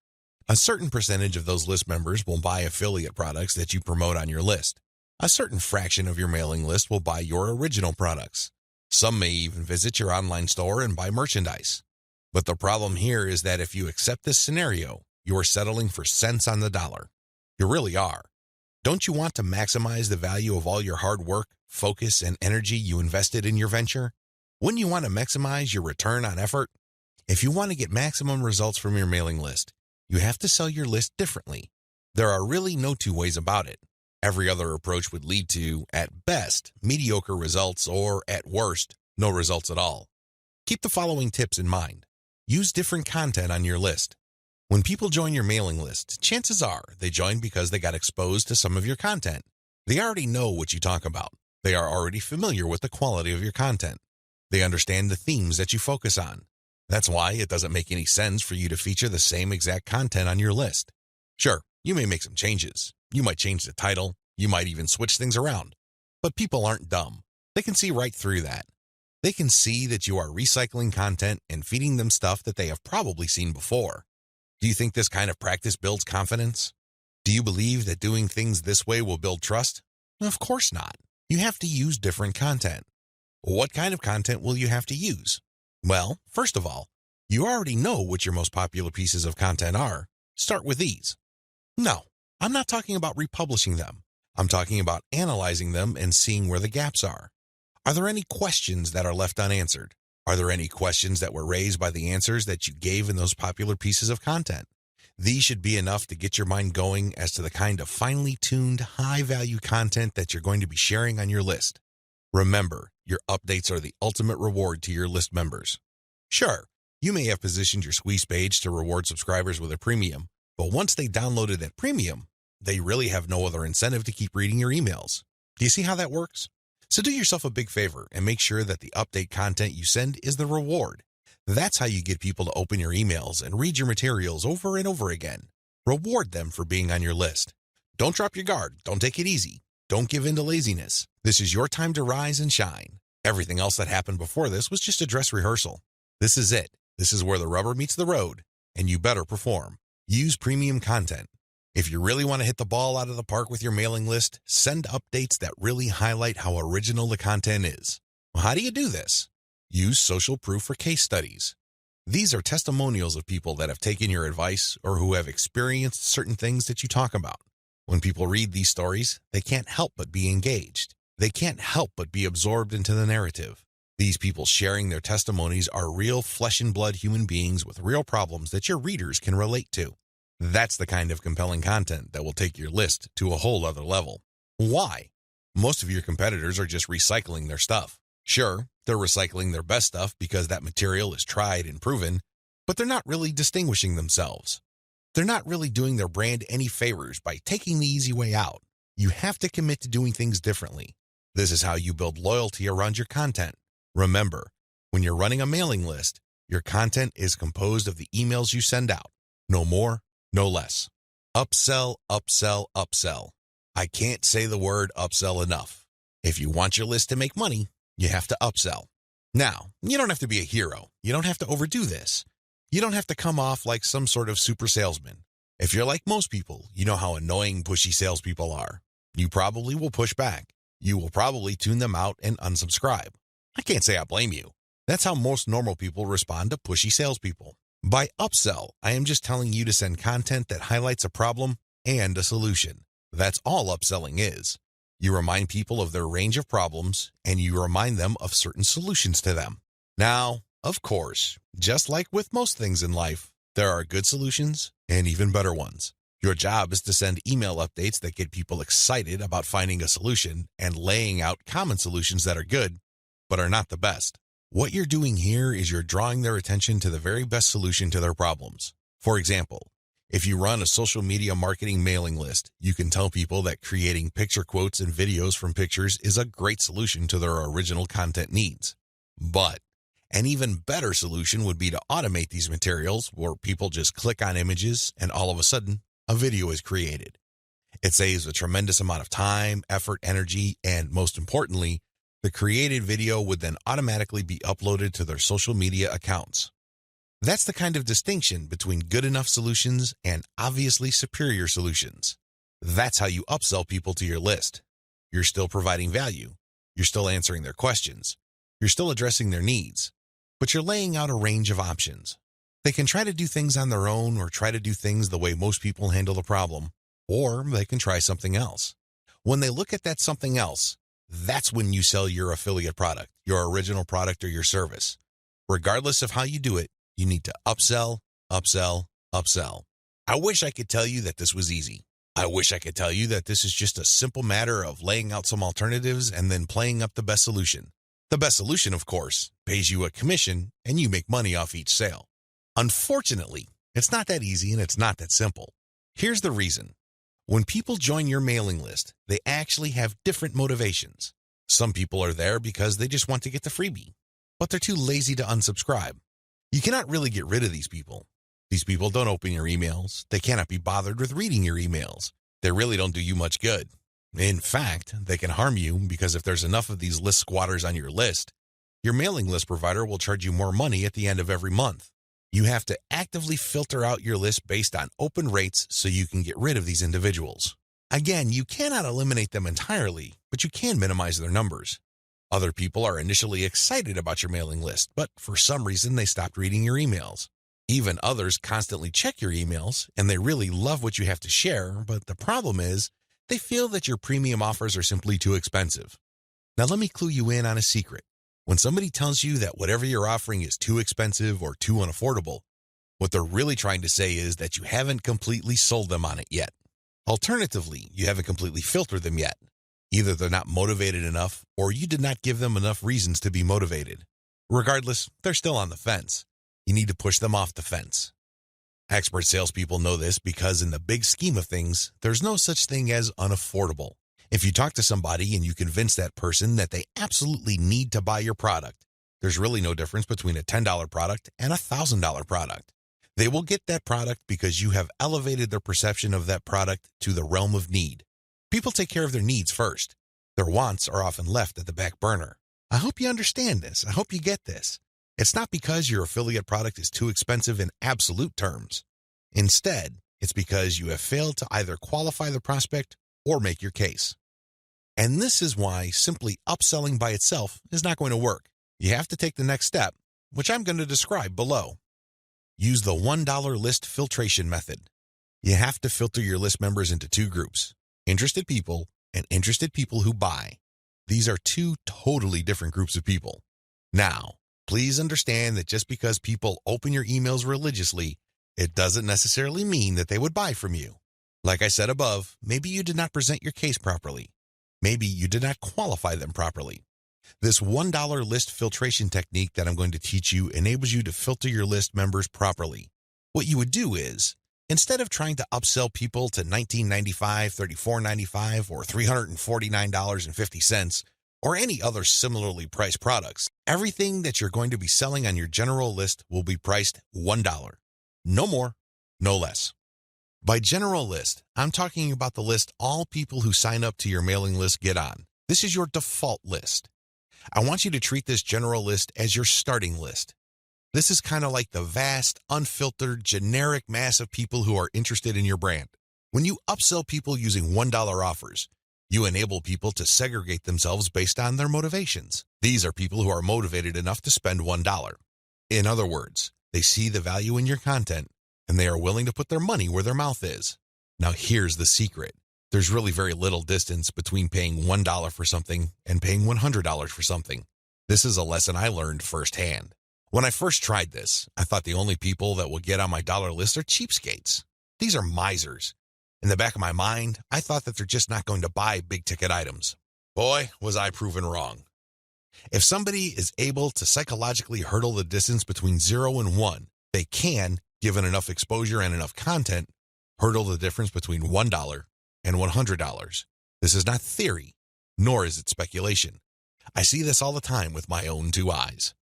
A certain percentage of those list members will buy affiliate products that you promote on your list. A certain fraction of your mailing list will buy your original products. Some may even visit your online store and buy merchandise. But the problem here is that if you accept this scenario, you are settling for cents on the dollar. You really are. Don't you want to maximize the value of all your hard work, focus, and energy you invested in your venture? Wouldn't you want to maximize your return on effort? If you want to get maximum results from your mailing list, you have to sell your list differently. There are really no two ways about it. Every other approach would lead to, at best, mediocre results or, at worst, no results at all. Keep the following tips in mind. Use different content on your list. When people join your mailing list, chances are they join because they got exposed to some of your content. They already know what you talk about. They are already familiar with the quality of your content. They understand the themes that you focus on. That's why it doesn't make any sense for you to feature the same exact content on your list. Sure, you may make some changes. You might change the title. You might even switch things around. But people aren't dumb. They can see right through that. They can see that you are recycling content and feeding them stuff that they have probably seen before. Do you think this kind of practice builds confidence? Do you believe that doing things this way will build trust? Of course not. You have to use different content. What kind of content will you have to use? Well, first of all, you already know what your most popular pieces of content are. Start with these. No, I'm not talking about republishing them. I'm talking about analyzing them and seeing where the gaps are. Are there any questions that are left unanswered? Are there any questions that were raised by the answers that you gave in those popular pieces of content? These should be enough to get your mind going as to the kind of finely tuned, high-value content that you're going to be sharing on your list. Remember, your updates are the ultimate reward to your list members. Sure, you may have positioned your squeeze page to reward subscribers with a premium, but once they downloaded that premium, they really have no other incentive to keep reading your emails. Do you see how that works? So do yourself a big favor and make sure that the update content you send is the reward. That's how you get people to open your emails and read your materials over and over again. Reward them for being on your list. Don't drop your guard. Don't take it easy. Don't give in to laziness. This is your time to rise and shine. Everything else that happened before this was just a dress rehearsal. This is it. This is where the rubber meets the road, and you better perform. Use premium content. If you really want to hit the ball out of the park with your mailing list, send updates that really highlight how original the content is. Well, how do you do this? Use social proof for case studies. These are testimonials of people that have taken your advice or who have experienced certain things that you talk about. When people read these stories, they can't help but be engaged. They can't help but be absorbed into the narrative. These people sharing their testimonies are real flesh and blood human beings with real problems that your readers can relate to. That's the kind of compelling content that will take your list to a whole other level. Why? Most of your competitors are just recycling their stuff. Sure, they're recycling their best stuff because that material is tried and proven, but they're not really distinguishing themselves. They're not really doing their brand any favors by taking the easy way out. You have to commit to doing things differently. This is how you build loyalty around your content. Remember, when you're running a mailing list, your content is composed of the emails you send out. No more, no less. Upsell, upsell, upsell. I can't say the word upsell enough. If you want your list to make money, you have to upsell. Now, you don't have to be a hero. You don't have to overdo this. You don't have to come off like some sort of super salesman. If you're like most people, you know how annoying, pushy salespeople are. You probably will push back. You will probably tune them out and unsubscribe. I can't say I blame you. That's how most normal people respond to pushy salespeople. By upsell, I am just telling you to send content that highlights a problem and a solution. That's all upselling is. You remind people of their range of problems, and you remind them of certain solutions to them. Now, of course, just like with most things in life, there are good solutions and even better ones. Your job is to send email updates that get people excited about finding a solution and laying out common solutions that are good, but are not the best. What you're doing here is you're drawing their attention to the very best solution to their problems. For example, if you run a social media marketing mailing list, you can tell people that creating picture quotes and videos from pictures is a great solution to their original content needs. But an even better solution would be to automate these materials where people just click on images and all of a sudden, a video is created. It saves a tremendous amount of time, effort, energy, and most importantly, the created video would then automatically be uploaded to their social media accounts. That's the kind of distinction between good enough solutions and obviously superior solutions. That's how you upsell people to your list. You're still providing value. You're still answering their questions. You're still addressing their needs. But you're laying out a range of options. They can try to do things on their own or try to do things the way most people handle the problem, or they can try something else. When they look at that something else, that's when you sell your affiliate product, your original product or your service. Regardless of how you do it, you need to upsell, upsell, upsell. I wish I could tell you that this was easy. I wish I could tell you that this is just a simple matter of laying out some alternatives and then playing up the best solution. The best solution, of course, pays you a commission and you make money off each sale. Unfortunately, it's not that easy and it's not that simple. Here's the reason. When people join your mailing list, they actually have different motivations. Some people are there because they just want to get the freebie, but they're too lazy to unsubscribe. You cannot really get rid of these people. These people don't open your emails. They cannot be bothered with reading your emails. They really don't do you much good. In fact, they can harm you because if there's enough of these list squatters on your list, your mailing list provider will charge you more money at the end of every month. You have to actively filter out your list based on open rates so you can get rid of these individuals. Again, you cannot eliminate them entirely, but you can minimize their numbers. Other people are initially excited about your mailing list, but for some reason they stopped reading your emails. Even others constantly check your emails, and they really love what you have to share, but the problem is they feel that your premium offers are simply too expensive. Now let me clue you in on a secret. When somebody tells you that whatever you're offering is too expensive or too unaffordable, what they're really trying to say is that you haven't completely sold them on it yet. Alternatively, you haven't completely filtered them yet. Either they're not motivated enough, or you did not give them enough reasons to be motivated. Regardless, they're still on the fence. You need to push them off the fence. Expert salespeople know this because in the big scheme of things, there's no such thing as unaffordable. If you talk to somebody and you convince that person that they absolutely need to buy your product, there's really no difference between a $10 product and a $1,000 product. They will get that product because you have elevated their perception of that product to the realm of need. People take care of their needs first. Their wants are often left at the back burner. I hope you understand this. I hope you get this. It's not because your affiliate product is too expensive in absolute terms. Instead, it's because you have failed to either qualify the prospect or make your case. And this is why simply upselling by itself is not going to work. You have to take the next step, which I'm going to describe below. Use the $1 list filtration method. You have to filter your list members into two groups: interested people and interested people who buy. These are two totally different groups of people. Now, please understand that just because people open your emails religiously, it doesn't necessarily mean that they would buy from you. Like I said above, maybe you did not present your case properly. Maybe you did not qualify them properly. This $1 list filtration technique that I'm going to teach you enables you to filter your list members properly. What you would do is, instead of trying to upsell people to $19.95, $34.95, or $349.50, or any other similarly priced products, everything that you're going to be selling on your general list will be priced $1. No more, no less. By general list, I'm talking about the list all people who sign up to your mailing list get on. This is your default list. I want you to treat this general list as your starting list. This is kind of like the vast, unfiltered, generic mass of people who are interested in your brand. When you upsell people using $1 offers, you enable people to segregate themselves based on their motivations. These are people who are motivated enough to spend $1. In other words, they see the value in your content, and they are willing to put their money where their mouth is. Now here's the secret. There's really very little distance between paying $1 for something and paying $100 for something. This is a lesson I learned firsthand. When I first tried this, I thought the only people that will get on my dollar list are cheapskates. These are misers. In the back of my mind, I thought that they're just not going to buy big-ticket items. Boy, was I proven wrong. If somebody is able to psychologically hurdle the distance between 0 and 1, they can, given enough exposure and enough content, hurdle the difference between $1 and $100. This is not theory, nor is it speculation. I see this all the time with my own two eyes.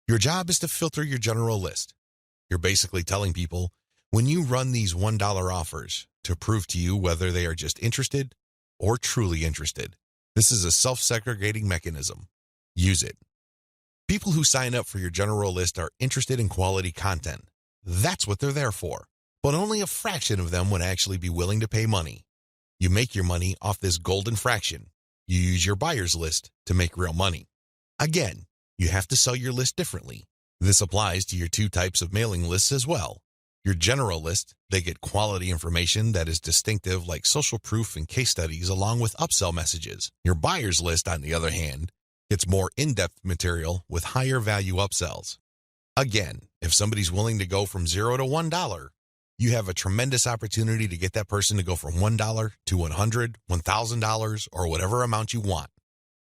Your job is to filter your general list. You're basically telling people, when you run these $1 offers, to prove to you whether they are just interested or truly interested. This is a self-segregating mechanism. Use it. People who sign up for your general list are interested in quality content. That's what they're there for. But only a fraction of them would actually be willing to pay money. You make your money off this golden fraction. You use your buyer's list to make real money. Again, you have to sell your list differently. This applies to your two types of mailing lists as well. Your general list, they get quality information that is distinctive like social proof and case studies along with upsell messages. Your buyer's list, on the other hand, gets more in-depth material with higher value upsells. Again, if somebody's willing to go from 0 to $1, you have a tremendous opportunity to get that person to go from $1 to $100, $1,000, or whatever amount you want.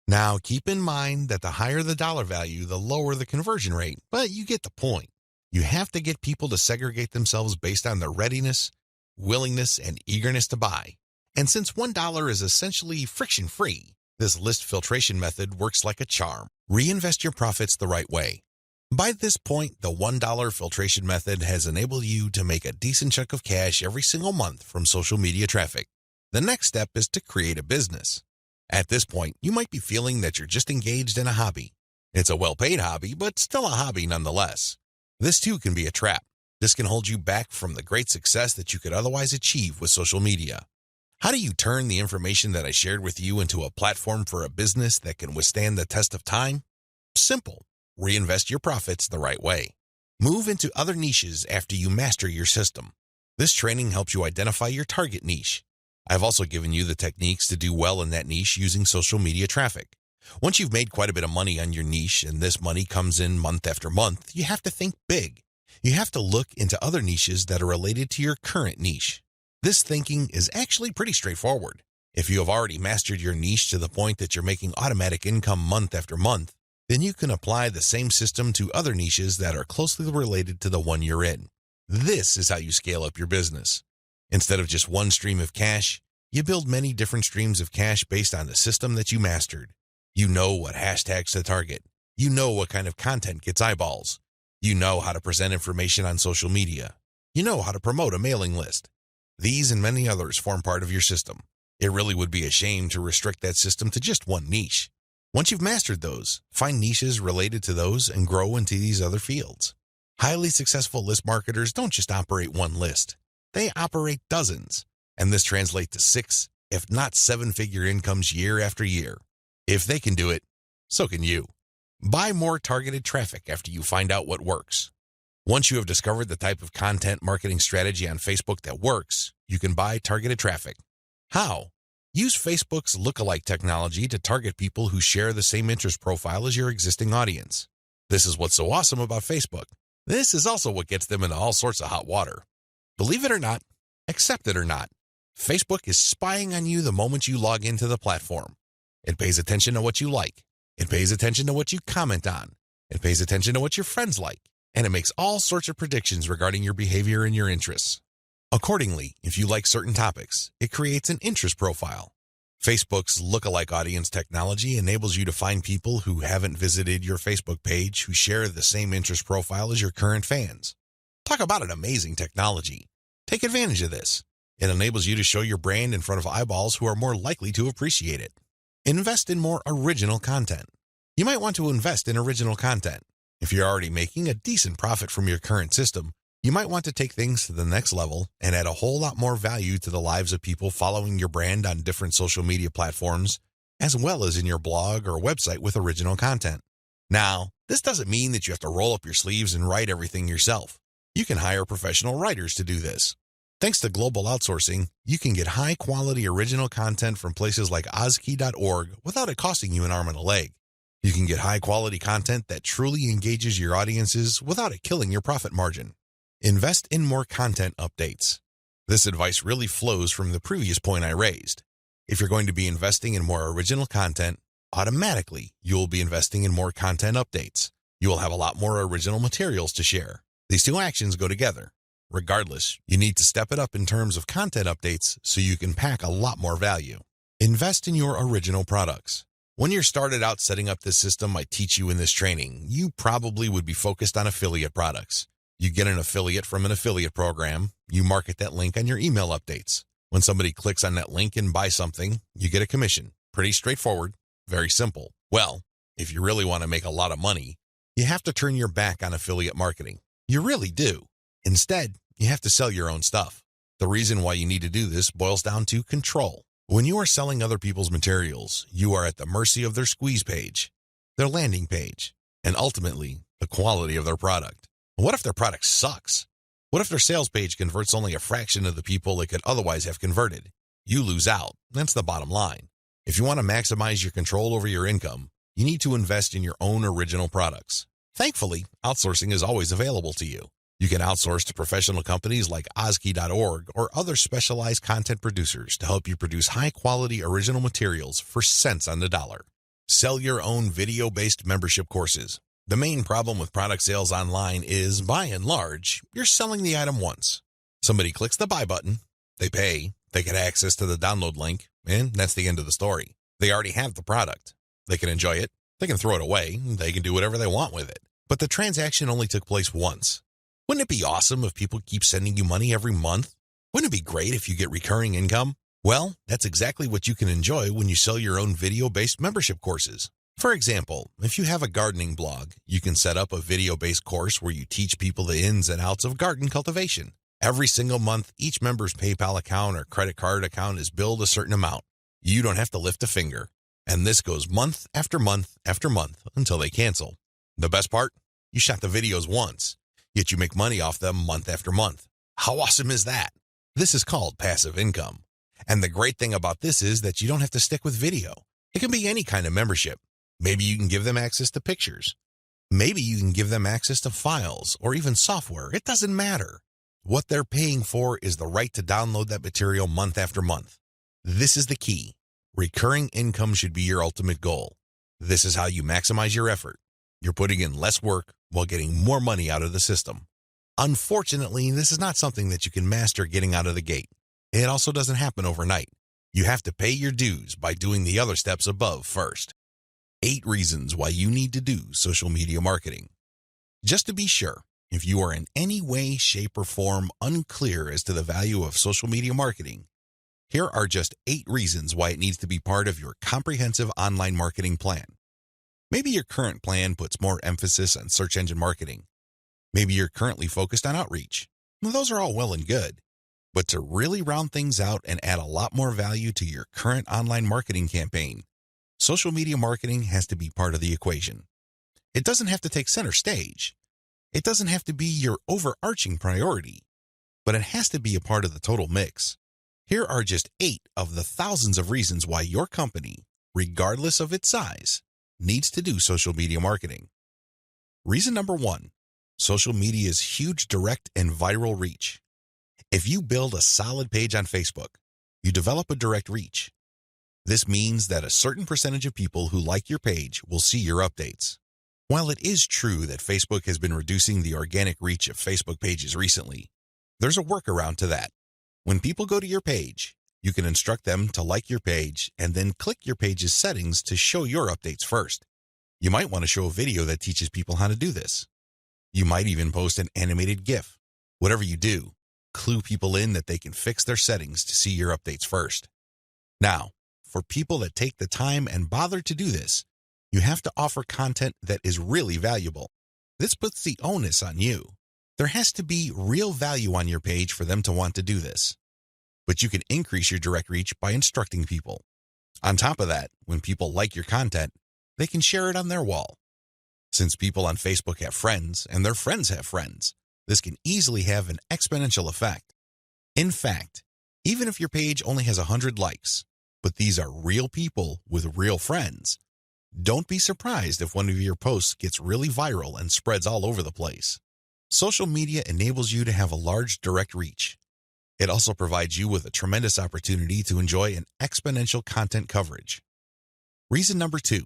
Now, keep in mind that the higher the dollar value, the lower the conversion rate, but you get the point. You have to get people to segregate themselves based on their readiness, willingness, and eagerness to buy. And since $1 is essentially friction-free, this list filtration method works like a charm. Reinvest your profits the right way. By this point, the $1 filtration method has enabled you to make a decent chunk of cash every single month from social media traffic. The next step is to create a business. At this point, you might be feeling that you're just engaged in a hobby. It's a well-paid hobby, but still a hobby nonetheless. This too can be a trap. This can hold you back from the great success that you could otherwise achieve with social media. How do you turn the information that I shared with you into a platform for a business that can withstand the test of time? Simple. Reinvest your profits the right way. Move into other niches after you master your system. This training helps you identify your target niche. I've also given you the techniques to do well in that niche using social media traffic. Once you've made quite a bit of money on your niche and this money comes in month after month, you have to think big. You have to look into other niches that are related to your current niche. This thinking is actually pretty straightforward. If you have already mastered your niche to the point that you're making automatic income month after month, then you can apply the same system to other niches that are closely related to the one you're in. This is how you scale up your business. Instead of just one stream of cash, you build many different streams of cash based on the system that you mastered. You know what hashtags to target. You know what kind of content gets eyeballs. You know how to present information on social media. You know how to promote a mailing list. These and many others form part of your system. It really would be a shame to restrict that system to just one niche. Once you've mastered those, find niches related to those and grow into these other fields. Highly successful list marketers don't just operate one list. They operate dozens, and this translates to 6, if not 7-figure incomes year after year. If they can do it, so can you. Buy more targeted traffic after you find out what works. Once you have discovered the type of content marketing strategy on Facebook that works, you can buy targeted traffic. How? Use Facebook's lookalike technology to target people who share the same interest profile as your existing audience. This is what's so awesome about Facebook. This is also what gets them into all sorts of hot water. Believe it or not, accept it or not, Facebook is spying on you the moment you log into the platform. It pays attention to what you like. It pays attention to what you comment on. It pays attention to what your friends like. And it makes all sorts of predictions regarding your behavior and your interests. Accordingly, if you like certain topics, it creates an interest profile. Facebook's lookalike audience technology enables you to find people who haven't visited your Facebook page who share the same interest profile as your current fans. Talk about an amazing technology. Take advantage of this. It enables you to show your brand in front of eyeballs who are more likely to appreciate it. Invest in more original content. You might want to invest in original content. If you're already making a decent profit from your current system, you might want to take things to the next level and add a whole lot more value to the lives of people following your brand on different social media platforms, as well as in your blog or website with original content. Now, this doesn't mean that you have to roll up your sleeves and write everything yourself. You can hire professional writers to do this. Thanks to global outsourcing, you can get high-quality original content from places like Ozkey.org without it costing you an arm and a leg. You can get high-quality content that truly engages your audiences without it killing your profit margin. Invest in more content updates. This advice really flows from the previous point I raised. If you're going to be investing in more original content, automatically you will be investing in more content updates. You will have a lot more original materials to share. These two actions go together. Regardless, you need to step it up in terms of content updates so you can pack a lot more value. Invest in your original products. When you're started out setting up this system I teach you in this training, you probably would be focused on affiliate products. You get an affiliate from an affiliate program, you market that link on your email updates. When somebody clicks on that link and buys something, you get a commission. Pretty straightforward, very simple. Well, if you really want to make a lot of money, you have to turn your back on affiliate marketing. You really do. Instead, you have to sell your own stuff. The reason why you need to do this boils down to control. When you are selling other people's materials, you are at the mercy of their squeeze page, their landing page, and ultimately, the quality of their product. What if their product sucks? What if their sales page converts only a fraction of the people it could otherwise have converted? You lose out. That's the bottom line. If you want to maximize your control over your income, you need to invest in your own original products. Thankfully, outsourcing is always available to you. You can outsource to professional companies like Ozkey.org or other specialized content producers to help you produce high-quality original materials for cents on the dollar. Sell your own video-based membership courses. The main problem with product sales online is, by and large, you're selling the item once. Somebody clicks the buy button, they pay, they get access to the download link, and that's the end of the story. They already have the product. They can enjoy it, they can throw it away, they can do whatever they want with it. But the transaction only took place once. Wouldn't it be awesome if people keep sending you money every month? Wouldn't it be great if you get recurring income? Well, that's exactly what you can enjoy when you sell your own video-based membership courses. For example, if you have a gardening blog, you can set up a video-based course where you teach people the ins and outs of garden cultivation. Every single month, each member's PayPal account or credit card account is billed a certain amount. You don't have to lift a finger. And this goes month after month after month until they cancel. The best part? You shot the videos once, yet you make money off them month after month. How awesome is that? This is called passive income. And the great thing about this is that you don't have to stick with video. It can be any kind of membership. Maybe you can give them access to pictures. Maybe you can give them access to files or even software. It doesn't matter. What they're paying for is the right to download that material month after month. This is the key. Recurring income should be your ultimate goal. This is how you maximize your effort. You're putting in less work while getting more money out of the system. Unfortunately, this is not something that you can master getting out of the gate. It also doesn't happen overnight. You have to pay your dues by doing the other steps above first. 8 reasons why you need to do social media marketing. Just to be sure, if you are in any way, shape, or form unclear as to the value of social media marketing, here are just 8 reasons why it needs to be part of your comprehensive online marketing plan. Maybe your current plan puts more emphasis on search engine marketing. Maybe you're currently focused on outreach. Well, those are all well and good. But to really round things out and add a lot more value to your current online marketing campaign, social media marketing has to be part of the equation. It doesn't have to take center stage. It doesn't have to be your overarching priority, but it has to be a part of the total mix. Here are just 8 of the thousands of reasons why your company, regardless of its size, needs to do social media marketing. Reason number 1, social media's huge direct and viral reach. If you build a solid page on Facebook, you develop a direct reach. This means that a certain percentage of people who like your page will see your updates. While it is true that Facebook has been reducing the organic reach of Facebook pages recently, there's a workaround to that. When people go to your page, you can instruct them to like your page and then click your page's settings to show your updates first. You might want to show a video that teaches people how to do this. You might even post an animated GIF. Whatever you do, clue people in that they can fix their settings to see your updates first. Now, for people that take the time and bother to do this, you have to offer content that is really valuable. This puts the onus on you. There has to be real value on your page for them to want to do this. But you can increase your direct reach by instructing people. On top of that, when people like your content, they can share it on their wall. Since people on Facebook have friends and their friends have friends, this can easily have an exponential effect. In fact, even if your page only has 100 likes, but these are real people with real friends, don't be surprised if one of your posts gets really viral and spreads all over the place. Social media enables you to have a large direct reach. It also provides you with a tremendous opportunity to enjoy an exponential content coverage. Reason number 2,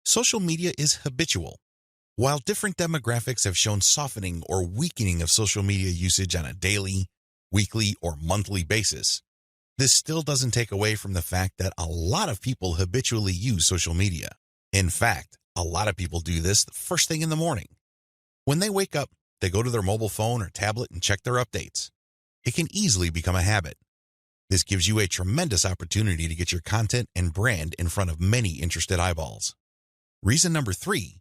social media is habitual. While different demographics have shown softening or weakening of social media usage on a daily, weekly, or monthly basis, this still doesn't take away from the fact that a lot of people habitually use social media. In fact, a lot of people do this the first thing in the morning. When they wake up, they go to their mobile phone or tablet and check their updates. It can easily become a habit. This gives you a tremendous opportunity to get your content and brand in front of many interested eyeballs. Reason number 3,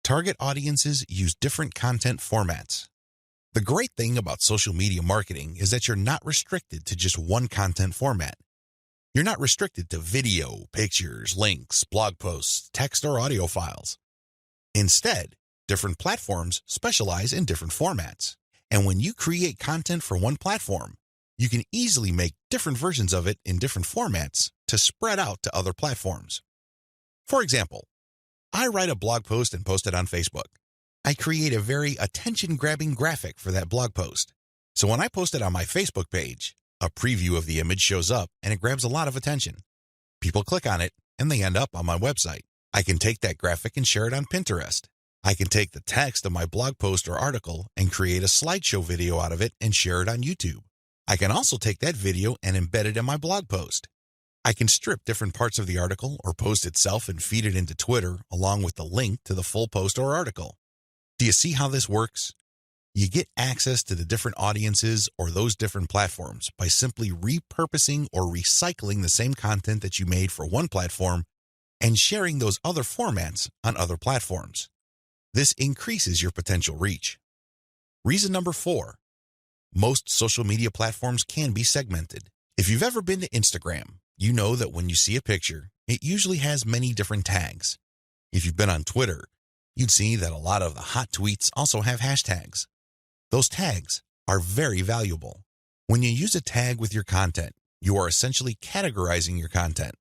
target audiences use different content formats. The great thing about social media marketing is that you're not restricted to just one content format. You're not restricted to video, pictures, links, blog posts, text, or audio files. Instead, different platforms specialize in different formats. And when you create content for one platform, you can easily make different versions of it in different formats to spread out to other platforms. For example, I write a blog post and post it on Facebook. I create a very attention-grabbing graphic for that blog post. So when I post it on my Facebook page, a preview of the image shows up and it grabs a lot of attention. People click on it and they end up on my website. I can take that graphic and share it on Pinterest. I can take the text of my blog post or article and create a slideshow video out of it and share it on YouTube. I can also take that video and embed it in my blog post. I can strip different parts of the article or post itself and feed it into Twitter along with the link to the full post or article. Do you see how this works? You get access to the different audiences or those different platforms by simply repurposing or recycling the same content that you made for one platform and sharing those other formats on other platforms. This increases your potential reach. Reason number 4, most social media platforms can be segmented. If you've ever been to Instagram, you know that when you see a picture, it usually has many different tags. If you've been on Twitter, you'd see that a lot of the hot tweets also have hashtags. Those tags are very valuable. When you use a tag with your content, you are essentially categorizing your content.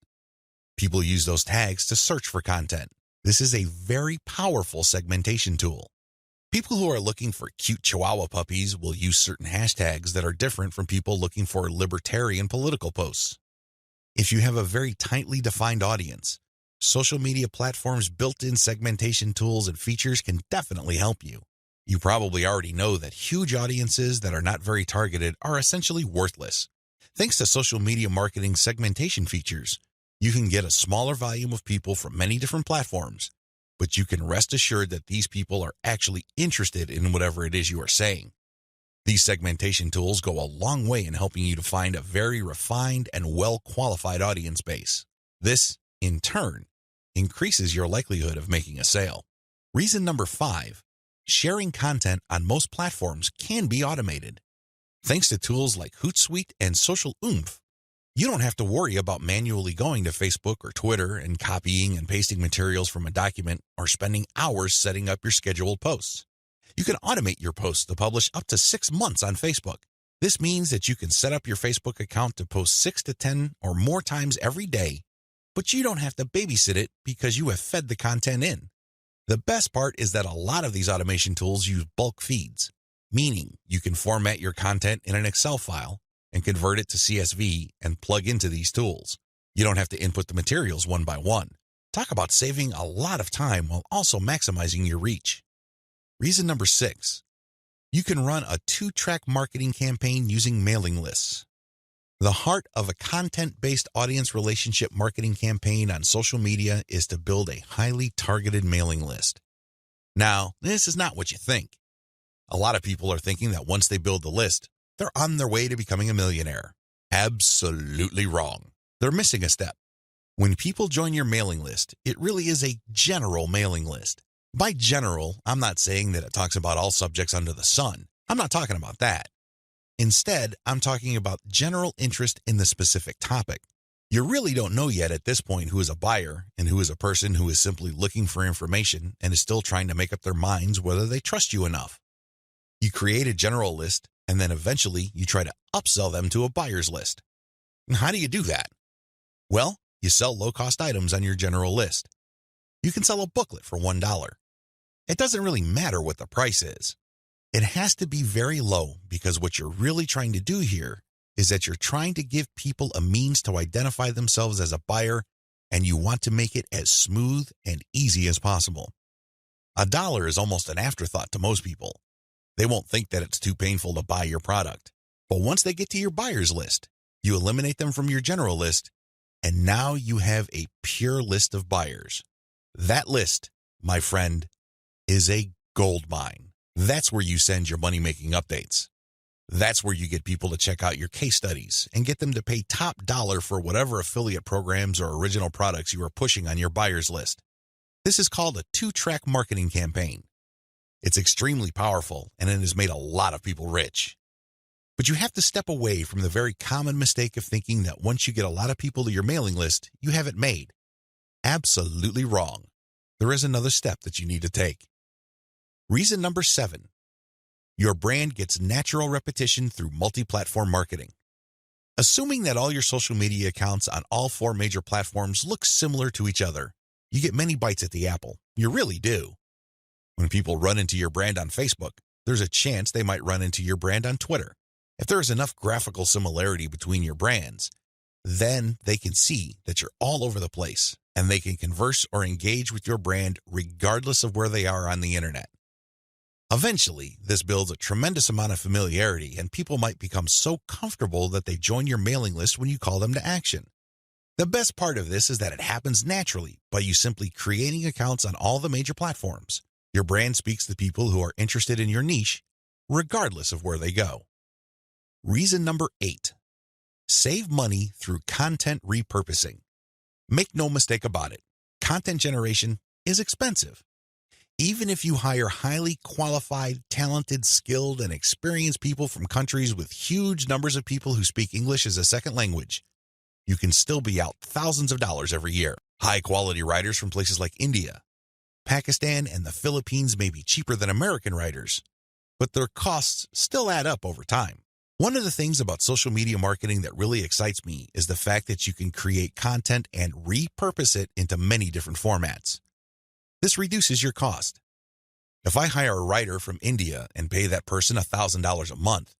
People use those tags to search for content. This is a very powerful segmentation tool. People who are looking for cute Chihuahua puppies will use certain hashtags that are different from people looking for libertarian political posts. If you have a very tightly defined audience, social media platforms' built-in segmentation tools and features can definitely help you. You probably already know that huge audiences that are not very targeted are essentially worthless. Thanks to social media marketing segmentation features, you can get a smaller volume of people from many different platforms, but you can rest assured that these people are actually interested in whatever it is you are saying. These segmentation tools go a long way in helping you to find a very refined and well-qualified audience base. This, in turn, increases your likelihood of making a sale. Reason number 5, sharing content on most platforms can be automated. Thanks to tools like Hootsuite and Social Oomph, you don't have to worry about manually going to Facebook or Twitter and copying and pasting materials from a document or spending hours setting up your scheduled posts. You can automate your posts to publish up to 6 months on Facebook. This means that you can set up your Facebook account to post 6 to 10 or more times every day, but you don't have to babysit it because you have fed the content in. The best part is that a lot of these automation tools use bulk feeds, meaning you can format your content in an Excel file and convert it to CSV and plug into these tools. You don't have to input the materials one by one. Talk about saving a lot of time while also maximizing your reach. Reason number 6, you can run a 2-track marketing campaign using mailing lists. The heart of a content-based audience relationship marketing campaign on social media is to build a highly targeted mailing list. Now, this is not what you think. A lot of people are thinking that once they build the list, they're on their way to becoming a millionaire. Absolutely wrong. They're missing a step. When people join your mailing list, it really is a general mailing list. By general, I'm not saying that it talks about all subjects under the sun. I'm not talking about that. Instead, I'm talking about general interest in the specific topic. You really don't know yet at this point who is a buyer and who is a person who is simply looking for information and is still trying to make up their minds whether they trust you enough. You create a general list and then eventually you try to upsell them to a buyer's list. And how do you do that? Well, you sell low-cost items on your general list. You can sell a booklet for $1. It doesn't really matter what the price is. It has to be very low because what you're really trying to do here is that you're trying to give people a means to identify themselves as a buyer, and you want to make it as smooth and easy as possible. $1 is almost an afterthought to most people. They won't think that it's too painful to buy your product. But once they get to your buyer's list, you eliminate them from your general list, and now you have a pure list of buyers. That list, my friend, is a gold mine. That's where you send your money-making updates. That's where you get people to check out your case studies and get them to pay top dollar for whatever affiliate programs or original products you are pushing on your buyer's list. This is called a 2-track marketing campaign. It's extremely powerful, and it has made a lot of people rich. But you have to step away from the very common mistake of thinking that once you get a lot of people to your mailing list, you have it made. Absolutely wrong. There is another step that you need to take. Reason number 7. Your brand gets natural repetition through multi-platform marketing. Assuming that all your social media accounts on all 4 major platforms look similar to each other, you get many bites at the apple. You really do. When people run into your brand on Facebook, there's a chance they might run into your brand on Twitter. If there is enough graphical similarity between your brands, then they can see that you're all over the place, and they can converse or engage with your brand regardless of where they are on the internet. Eventually, this builds a tremendous amount of familiarity, and people might become so comfortable that they join your mailing list when you call them to action. The best part of this is that it happens naturally by you simply creating accounts on all the major platforms. Your brand speaks to people who are interested in your niche, regardless of where they go. Reason number 8. Save money through content repurposing. Make no mistake about it, content generation is expensive. Even if you hire highly qualified, talented, skilled, and experienced people from countries with huge numbers of people who speak English as a second language, you can still be out thousands of dollars every year. High-quality writers from places like India, Pakistan, and the Philippines may be cheaper than American writers, but their costs still add up over time. One of the things about social media marketing that really excites me is the fact that you can create content and repurpose it into many different formats. This reduces your cost. If I hire a writer from India and pay that person $1,000 a month,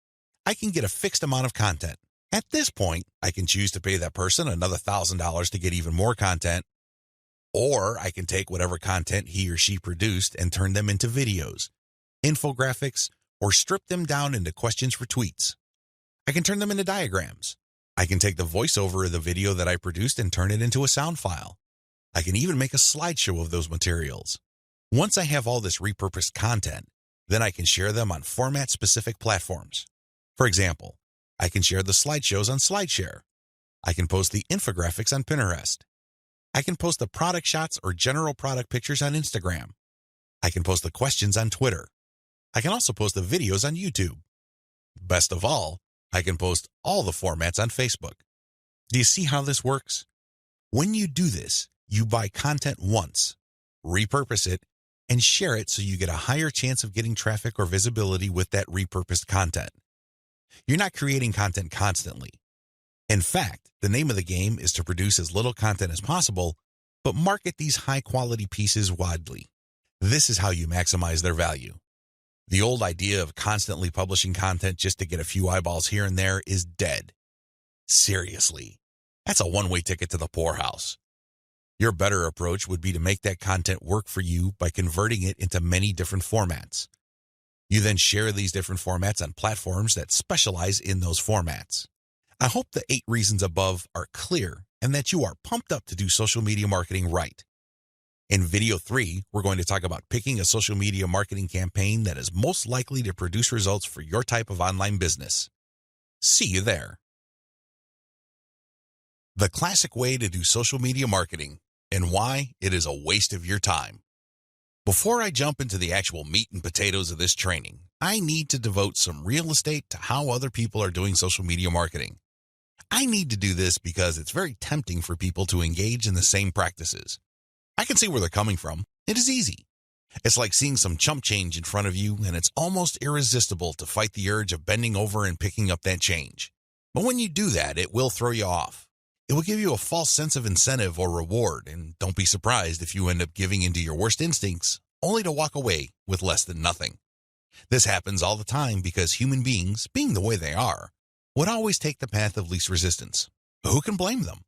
I can get a fixed amount of content. At this point, I can choose to pay that person another $1,000 to get even more content, or I can take whatever content he or she produced and turn them into videos, infographics, or strip them down into questions for tweets. I can turn them into diagrams. I can take the voiceover of the video that I produced and turn it into a sound file. I can even make a slideshow of those materials. Once I have all this repurposed content, then I can share them on format-specific platforms. For example, I can share the slideshows on SlideShare. I can post the infographics on Pinterest. I can post the product shots or general product pictures on Instagram. I can post the questions on Twitter. I can also post the videos on YouTube. Best of all, I can post all the formats on Facebook. Do you see how this works? When you do this, you buy content once, repurpose it, and share it so you get a higher chance of getting traffic or visibility with that repurposed content. You're not creating content constantly. In fact, the name of the game is to produce as little content as possible, but market these high-quality pieces widely. This is how you maximize their value. The old idea of constantly publishing content just to get a few eyeballs here and there is dead. Seriously, that's a one-way ticket to the poorhouse. Your better approach would be to make that content work for you by converting it into many different formats. You then share these different formats on platforms that specialize in those formats. I hope the 8 reasons above are clear and that you are pumped up to do social media marketing right. In video 3, we're going to talk about picking a social media marketing campaign that is most likely to produce results for your type of online business. See you there. The classic way to do social media marketing and why it is a waste of your time. Before I jump into the actual meat and potatoes of this training, I need to devote some real estate to how other people are doing social media marketing. I need to do this because it's very tempting for people to engage in the same practices. I can see where they're coming from. It is easy. It's like seeing some chump change in front of you, and it's almost irresistible to fight the urge of bending over and picking up that change. But when you do that, it will throw you off. It will give you a false sense of incentive or reward, and don't be surprised if you end up giving into your worst instincts, only to walk away with less than nothing. This happens all the time because human beings, being the way they are, would always take the path of least resistance. But who can blame them?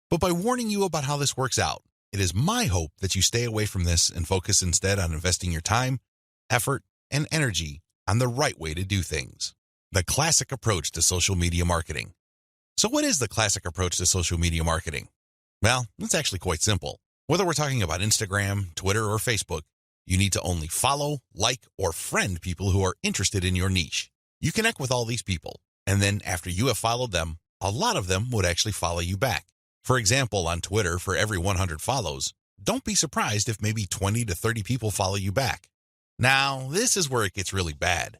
But by warning you about how this works out, it is my hope that you stay away from this and focus instead on investing your time, effort, and energy on the right way to do things. The classic approach to social media marketing. So what is the classic approach to social media marketing? Well, it's actually quite simple. Whether we're talking about Instagram, Twitter, or Facebook, you need to only follow, like, or friend people who are interested in your niche. You connect with all these people, and then after you have followed them, a lot of them would actually follow you back. For example, on Twitter, for every 100 follows, don't be surprised if maybe 20 to 30 people follow you back. Now, this is where it gets really bad.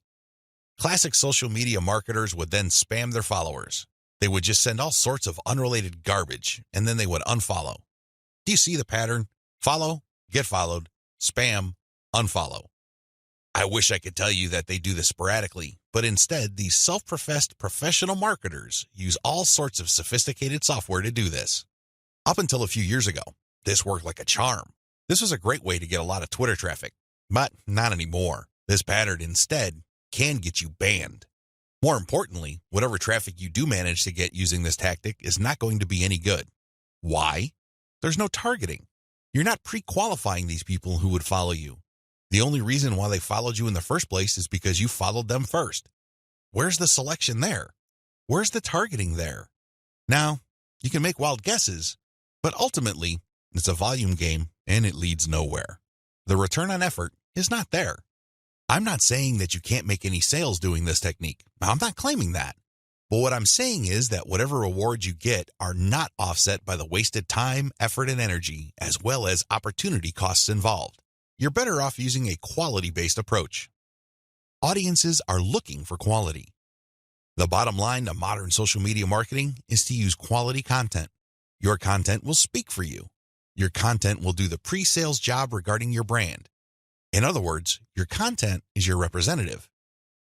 Classic social media marketers would then spam their followers. They would just send all sorts of unrelated garbage, and then they would unfollow. Do you see the pattern? Follow, get followed, spam, unfollow. I wish I could tell you that they do this sporadically, but instead, these self-professed professional marketers use all sorts of sophisticated software to do this. Up until a few years ago, this worked like a charm. This was a great way to get a lot of Twitter traffic, but not anymore. This pattern instead can get you banned. More importantly, whatever traffic you do manage to get using this tactic is not going to be any good. Why? There's no targeting. You're not pre-qualifying these people who would follow you. The only reason why they followed you in the first place is because you followed them first. Where's the selection there? Where's the targeting there? Now, you can make wild guesses, but ultimately, it's a volume game and it leads nowhere. The return on effort is not there. I'm not saying that you can't make any sales doing this technique. I'm not claiming that. But what I'm saying is that whatever rewards you get are not offset by the wasted time, effort, and energy, as well as opportunity costs involved. You're better off using a quality-based approach. Audiences are looking for quality. The bottom line to modern social media marketing is to use quality content. Your content will speak for you. Your content will do the pre-sales job regarding your brand. In other words, your content is your representative.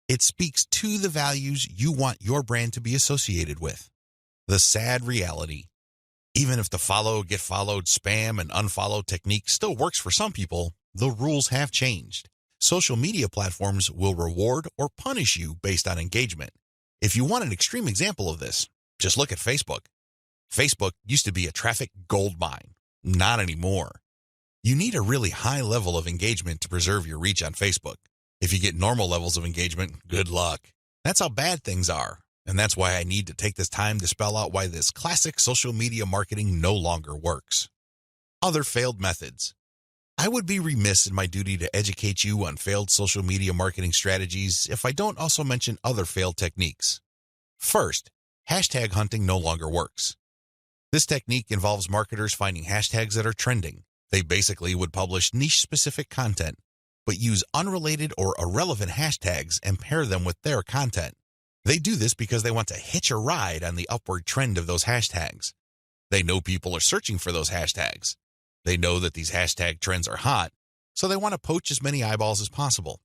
It speaks to the values you want your brand to be associated with. The sad reality. Even if the follow, get followed, spam, and unfollow technique still works for some people, the rules have changed. Social media platforms will reward or punish you based on engagement. If you want an extreme example of this, just look at Facebook. Facebook used to be a traffic goldmine. Not anymore. You need a really high level of engagement to preserve your reach on Facebook. If you get normal levels of engagement, good luck. That's how bad things are. And that's why I need to take this time to spell out why this classic social media marketing no longer works. Other failed methods. I would be remiss in my duty to educate you on failed social media marketing strategies if I don't also mention other failed techniques. First, hashtag hunting no longer works. This technique involves marketers finding hashtags that are trending. They basically would publish niche-specific content, but use unrelated or irrelevant hashtags and pair them with their content. They do this because they want to hitch a ride on the upward trend of those hashtags. They know people are searching for those hashtags. They know that these hashtag trends are hot, so they want to poach as many eyeballs as possible.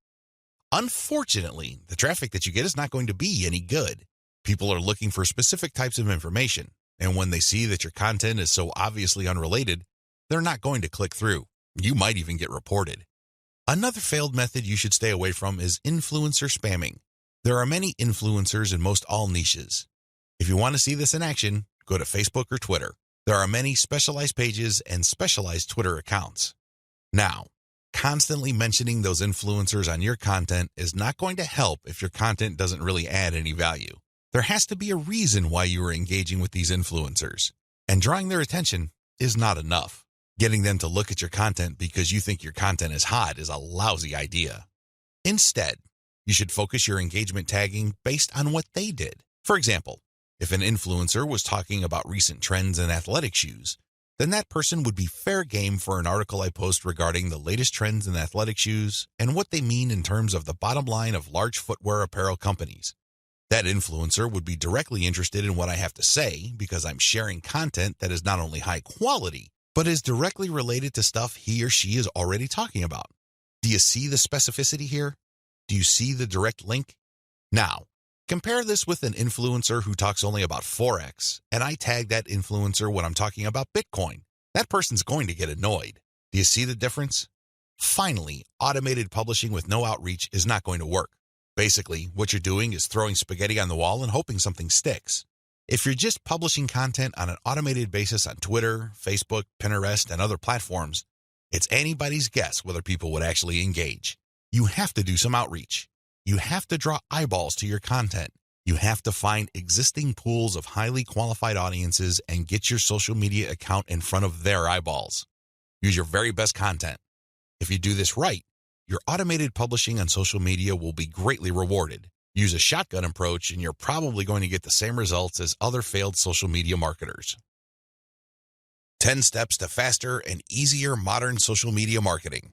Unfortunately, the traffic that you get is not going to be any good. People are looking for specific types of information, and when they see that your content is so obviously unrelated, they're not going to click through. You might even get reported. Another failed method you should stay away from is influencer spamming. There are many influencers in most all niches. If you want to see this in action, go to Facebook or Twitter. There are many specialized pages and specialized Twitter accounts. Now, constantly mentioning those influencers on your content is not going to help if your content doesn't really add any value. There has to be a reason why you are engaging with these influencers, and drawing their attention is not enough. Getting them to look at your content because you think your content is hot is a lousy idea. Instead, you should focus your engagement tagging based on what they did. For example, if an influencer was talking about recent trends in athletic shoes, then that person would be fair game for an article I post regarding the latest trends in athletic shoes and what they mean in terms of the bottom line of large footwear apparel companies. That influencer would be directly interested in what I have to say because I'm sharing content that is not only high quality, but is directly related to stuff he or she is already talking about. Do you see the specificity here? Do you see the direct link? Now, compare this with an influencer who talks only about Forex, and I tag that influencer when I'm talking about Bitcoin. That person's going to get annoyed. Do you see the difference? Finally, automated publishing with no outreach is not going to work. Basically, what you're doing is throwing spaghetti on the wall and hoping something sticks. If you're just publishing content on an automated basis on Twitter, Facebook, Pinterest, and other platforms, it's anybody's guess whether people would actually engage. You have to do some outreach. You have to draw eyeballs to your content. You have to find existing pools of highly qualified audiences and get your social media account in front of their eyeballs. Use your very best content. If you do this right, your automated publishing on social media will be greatly rewarded. Use a shotgun approach and you're probably going to get the same results as other failed social media marketers. 10 steps to faster and easier modern social media marketing.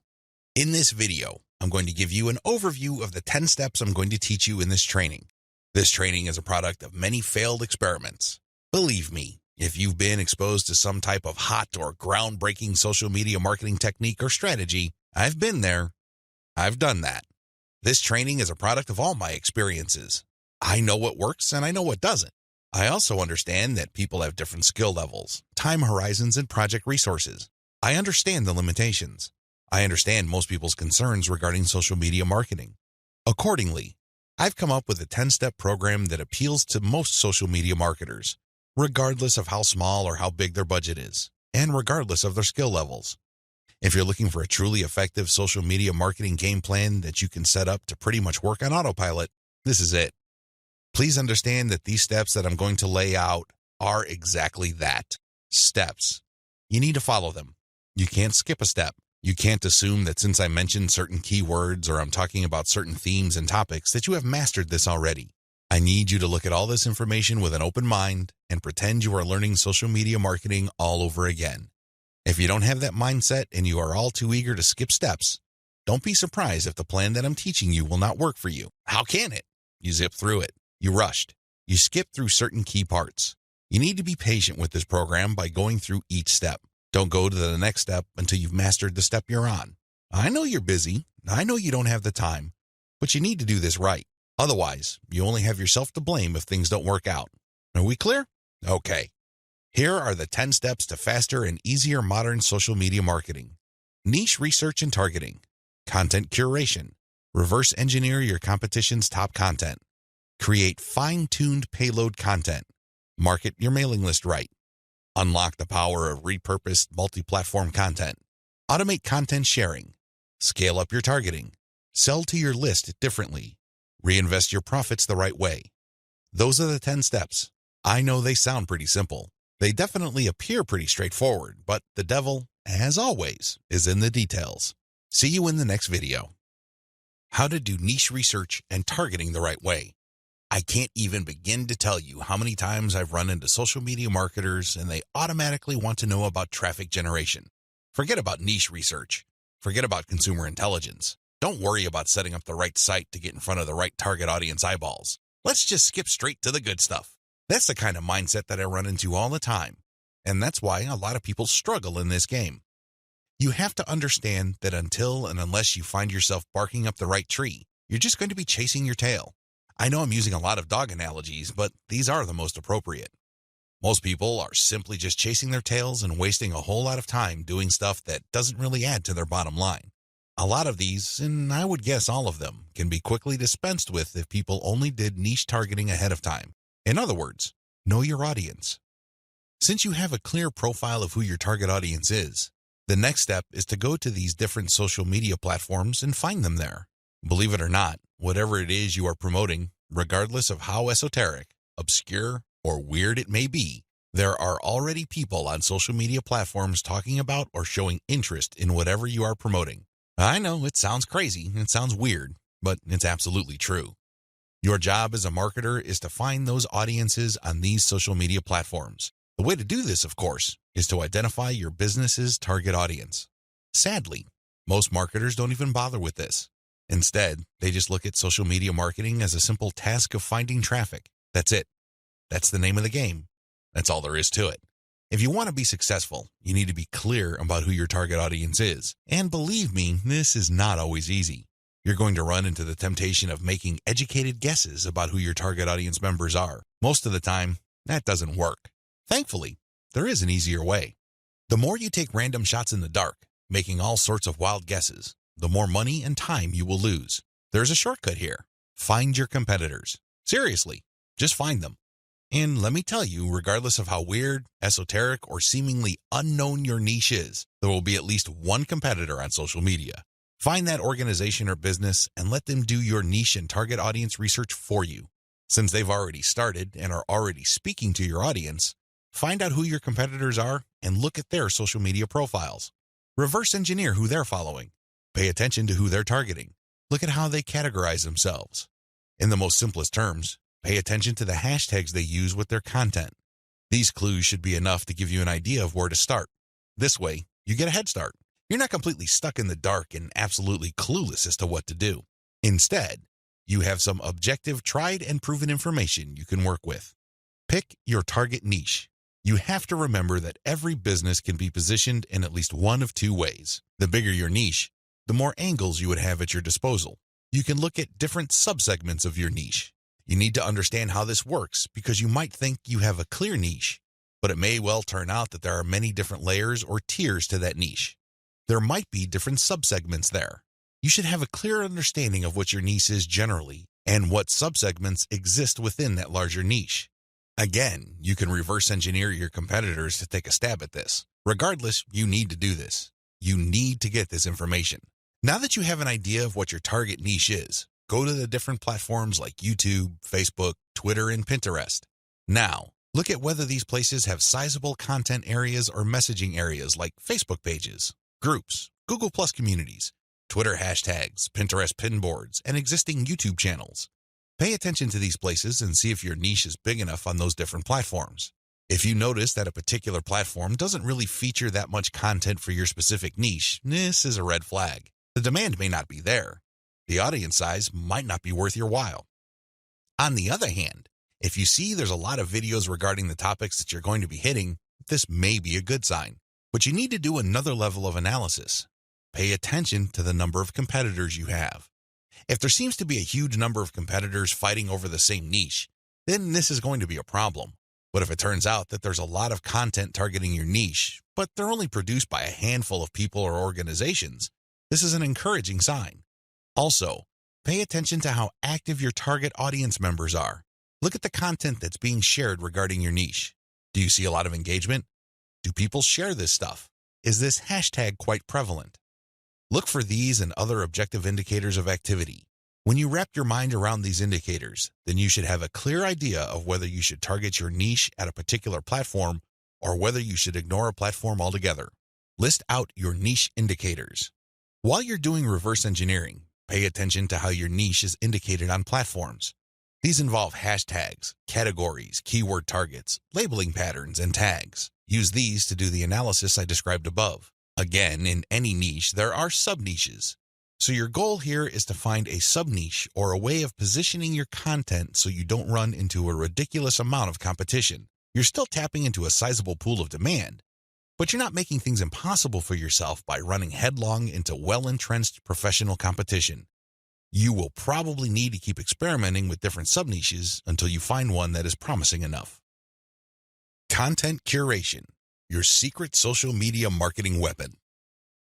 In this video, I'm going to give you an overview of the 10 steps I'm going to teach you in this training. This training is a product of many failed experiments. Believe me, if you've been exposed to some type of hot or groundbreaking social media marketing technique or strategy, I've been there. I've done that. This training is a product of all my experiences. I know what works and I know what doesn't. I also understand that people have different skill levels, time horizons, and project resources. I understand the limitations. I understand most people's concerns regarding social media marketing. Accordingly, I've come up with a 10-step program that appeals to most social media marketers, regardless of how small or how big their budget is, and regardless of their skill levels. If you're looking for a truly effective social media marketing game plan that you can set up to pretty much work on autopilot, this is it. Please understand that these steps that I'm going to lay out are exactly that, steps. You need to follow them. You can't skip a step. You can't assume that since I mentioned certain keywords or I'm talking about certain themes and topics that you have mastered this already. I need you to look at all this information with an open mind and pretend you are learning social media marketing all over again. If you don't have that mindset and you are all too eager to skip steps, don't be surprised if the plan that I'm teaching you will not work for you. How can it? You zip through it. You rushed. You skipped through certain key parts. You need to be patient with this program by going through each step. Don't go to the next step until you've mastered the step you're on. I know you're busy. I know you don't have the time, but you need to do this right. Otherwise, you only have yourself to blame if things don't work out. Are we clear? Okay. Here are the 10 steps to faster and easier modern social media marketing. Niche research and targeting. Content curation. Reverse engineer your competition's top content. Create fine-tuned payload content. Market your mailing list right. Unlock the power of repurposed multi-platform content. Automate content sharing. Scale up your targeting. Sell to your list differently. Reinvest your profits the right way. Those are the 10 steps. I know they sound pretty simple. They definitely appear pretty straightforward, but the devil, as always, is in the details. See you in the next video. How to do niche research and targeting the right way. I can't even begin to tell you how many times I've run into social media marketers and they automatically want to know about traffic generation. Forget about niche research. Forget about consumer intelligence. Don't worry about setting up the right site to get in front of the right target audience eyeballs. Let's just skip straight to the good stuff. That's the kind of mindset that I run into all the time. And that's why a lot of people struggle in this game. You have to understand that until and unless you find yourself barking up the right tree, you're just going to be chasing your tail. I know I'm using a lot of dog analogies, but these are the most appropriate. Most people are simply just chasing their tails and wasting a whole lot of time doing stuff that doesn't really add to their bottom line. A lot of these, and I would guess all of them, can be quickly dispensed with if people only did niche targeting ahead of time. In other words, know your audience. Since you have a clear profile of who your target audience is, the next step is to go to these different social media platforms and find them there. Believe it or not, whatever it is you are promoting, regardless of how esoteric, obscure, or weird it may be, there are already people on social media platforms talking about or showing interest in whatever you are promoting. I know it sounds crazy, it sounds weird, but it's absolutely true. Your job as a marketer is to find those audiences on these social media platforms. The way to do this, of course, is to identify your business's target audience. Sadly, most marketers don't even bother with this. Instead, they just look at social media marketing as a simple task of finding traffic. That's it. That's the name of the game. That's all there is to it. If you want to be successful, you need to be clear about who your target audience is. And believe me, this is not always easy. You're going to run into the temptation of making educated guesses about who your target audience members are. Most of the time, that doesn't work. Thankfully, there is an easier way. The more you take random shots in the dark, making all sorts of wild guesses, the more money and time you will lose. There's a shortcut here. Find your competitors. Seriously, just find them. And let me tell you, regardless of how weird, esoteric, or seemingly unknown your niche is, there will be at least one competitor on social media. Find that organization or business and let them do your niche and target audience research for you. Since they've already started and are already speaking to your audience, find out who your competitors are and look at their social media profiles. Reverse engineer who they're following. Pay attention to who they're targeting. Look at how they categorize themselves. In the most simplest terms, pay attention to the hashtags they use with their content. These clues should be enough to give you an idea of where to start. This way, you get a head start. You're not completely stuck in the dark and absolutely clueless as to what to do. Instead, you have some objective, tried and proven information you can work with. Pick your target niche. You have to remember that every business can be positioned in at least one of two ways. The bigger your niche, the more angles you would have at your disposal. You can look at different subsegments of your niche. You need to understand how this works because you might think you have a clear niche, but it may well turn out that there are many different layers or tiers to that niche. There might be different subsegments there. You should have a clear understanding of what your niche is generally and what subsegments exist within that larger niche. Again, you can reverse engineer your competitors to take a stab at this. Regardless, you need to do this. You need to get this information. Now that you have an idea of what your target niche is, go to the different platforms like YouTube, Facebook, Twitter, and Pinterest. Now, look at whether these places have sizable content areas or messaging areas like Facebook pages, groups, Google Plus communities, Twitter hashtags, Pinterest pinboards, and existing YouTube channels. Pay attention to these places and see if your niche is big enough on those different platforms. If you notice that a particular platform doesn't really feature that much content for your specific niche, this is a red flag. The demand may not be there. The audience size might not be worth your while. On the other hand, if you see there's a lot of videos regarding the topics that you're going to be hitting, this may be a good sign. But you need to do another level of analysis. Pay attention to the number of competitors you have. If there seems to be a huge number of competitors fighting over the same niche, then this is going to be a problem. But if it turns out that there's a lot of content targeting your niche, but they're only produced by a handful of people or organizations, this is an encouraging sign. Also, pay attention to how active your target audience members are. Look at the content that's being shared regarding your niche. Do you see a lot of engagement? Do people share this stuff? Is this hashtag quite prevalent? Look for these and other objective indicators of activity. When you wrap your mind around these indicators, then you should have a clear idea of whether you should target your niche at a particular platform or whether you should ignore a platform altogether. List out your niche indicators. While you're doing reverse engineering, pay attention to how your niche is indicated on platforms. These involve hashtags, categories, keyword targets, labeling patterns, and tags. Use these to do the analysis I described above. Again, in any niche, there are sub-niches. So your goal here is to find a sub-niche or a way of positioning your content so you don't run into a ridiculous amount of competition. You're still tapping into a sizable pool of demand, but you're not making things impossible for yourself by running headlong into well-entrenched professional competition. You will probably need to keep experimenting with different sub-niches until you find one that is promising enough. Content curation, your secret social media marketing weapon.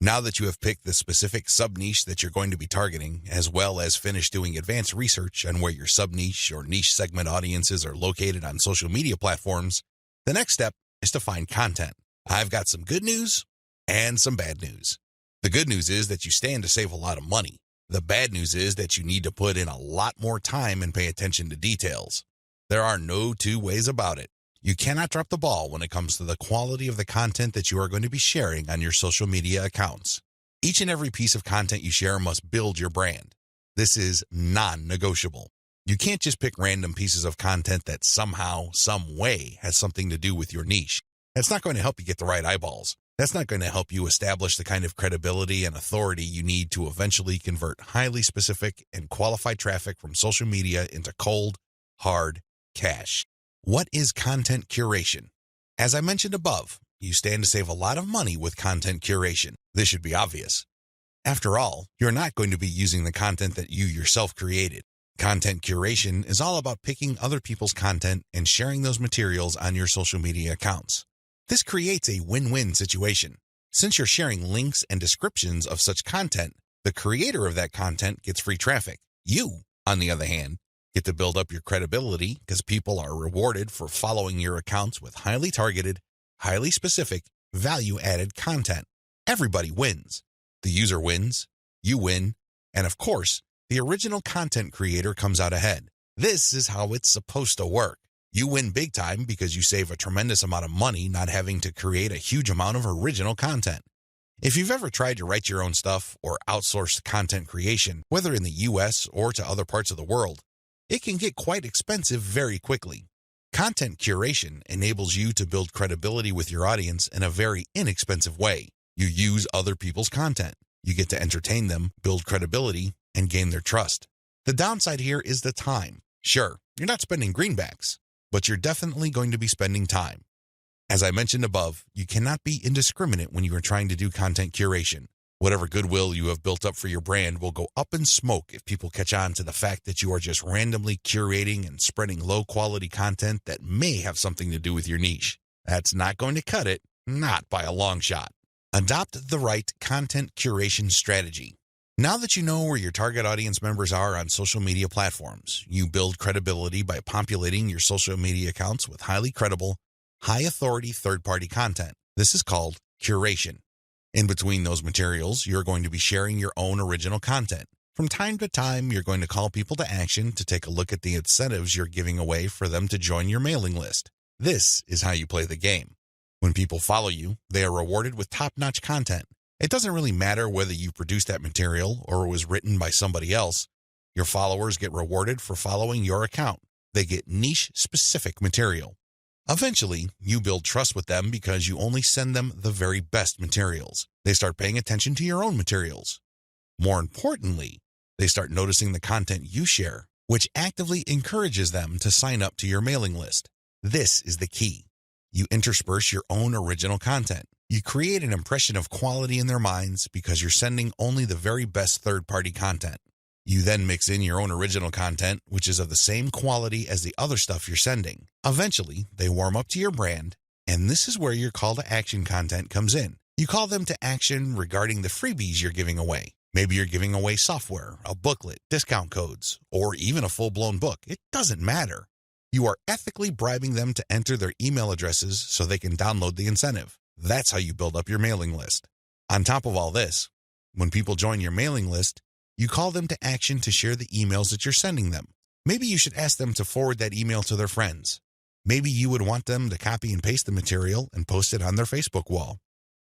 Now that you have picked the specific sub-niche that you're going to be targeting, as well as finished doing advanced research on where your sub-niche or niche segment audiences are located on social media platforms, the next step is to find content. I've got some good news and some bad news. The good news is that you stand to save a lot of money. The bad news is that you need to put in a lot more time and pay attention to details. There are no two ways about it. You cannot drop the ball when it comes to the quality of the content that you are going to be sharing on your social media accounts. Each and every piece of content you share must build your brand. This is non-negotiable. You can't just pick random pieces of content that somehow, some way has something to do with your niche. That's not going to help you get the right eyeballs. That's not going to help you establish the kind of credibility and authority you need to eventually convert highly specific and qualified traffic from social media into cold, hard cash. What is content curation? As I mentioned above, you stand to save a lot of money with content curation. This should be obvious. After all, you're not going to be using the content that you yourself created. Content curation is all about picking other people's content and sharing those materials on your social media accounts. This creates a win-win situation. Since you're sharing links and descriptions of such content, the creator of that content gets free traffic. You, on the other hand, get to build up your credibility because people are rewarded for following your accounts with highly targeted, highly specific, value-added content. Everybody wins. The user wins, you win, and of course, the original content creator comes out ahead. This is how it's supposed to work. You win big time because you save a tremendous amount of money not having to create a huge amount of original content. If you've ever tried to write your own stuff or outsource content creation, whether in the US or to other parts of the world, it can get quite expensive very quickly. Content curation enables you to build credibility with your audience in a very inexpensive way. You use other people's content. You get to entertain them, build credibility, and gain their trust. The downside here is the time. Sure, you're not spending greenbacks, but you're definitely going to be spending time. As I mentioned above, you cannot be indiscriminate when you are trying to do content curation. Whatever goodwill you have built up for your brand will go up in smoke if people catch on to the fact that you are just randomly curating and spreading low-quality content that may have something to do with your niche. That's not going to cut it, not by a long shot. Adopt the right content curation strategy. Now that you know where your target audience members are on social media platforms, you build credibility by populating your social media accounts with highly credible, high-authority third-party content. This is called curation. In between those materials, you're going to be sharing your own original content. From time to time, you're going to call people to action to take a look at the incentives you're giving away for them to join your mailing list. This is how you play the game. When people follow you, they are rewarded with top-notch content. It doesn't really matter whether you produced that material or it was written by somebody else. Your followers get rewarded for following your account. They get niche-specific material. Eventually, you build trust with them because you only send them the very best materials. They start paying attention to your own materials. More importantly, they start noticing the content you share, which actively encourages them to sign up to your mailing list. This is the key. You intersperse your own original content. You create an impression of quality in their minds because you're sending only the very best third-party content. You then mix in your own original content, which is of the same quality as the other stuff you're sending. Eventually, they warm up to your brand, and this is where your call to action content comes in. You call them to action regarding the freebies you're giving away. Maybe you're giving away software, a booklet, discount codes, or even a full-blown book. It doesn't matter. You are ethically bribing them to enter their email addresses so they can download the incentive. That's how you build up your mailing list. On top of all this, when people join your mailing list, you call them to action to share the emails that you're sending them. Maybe you should ask them to forward that email to their friends. Maybe you would want them to copy and paste the material and post it on their Facebook wall.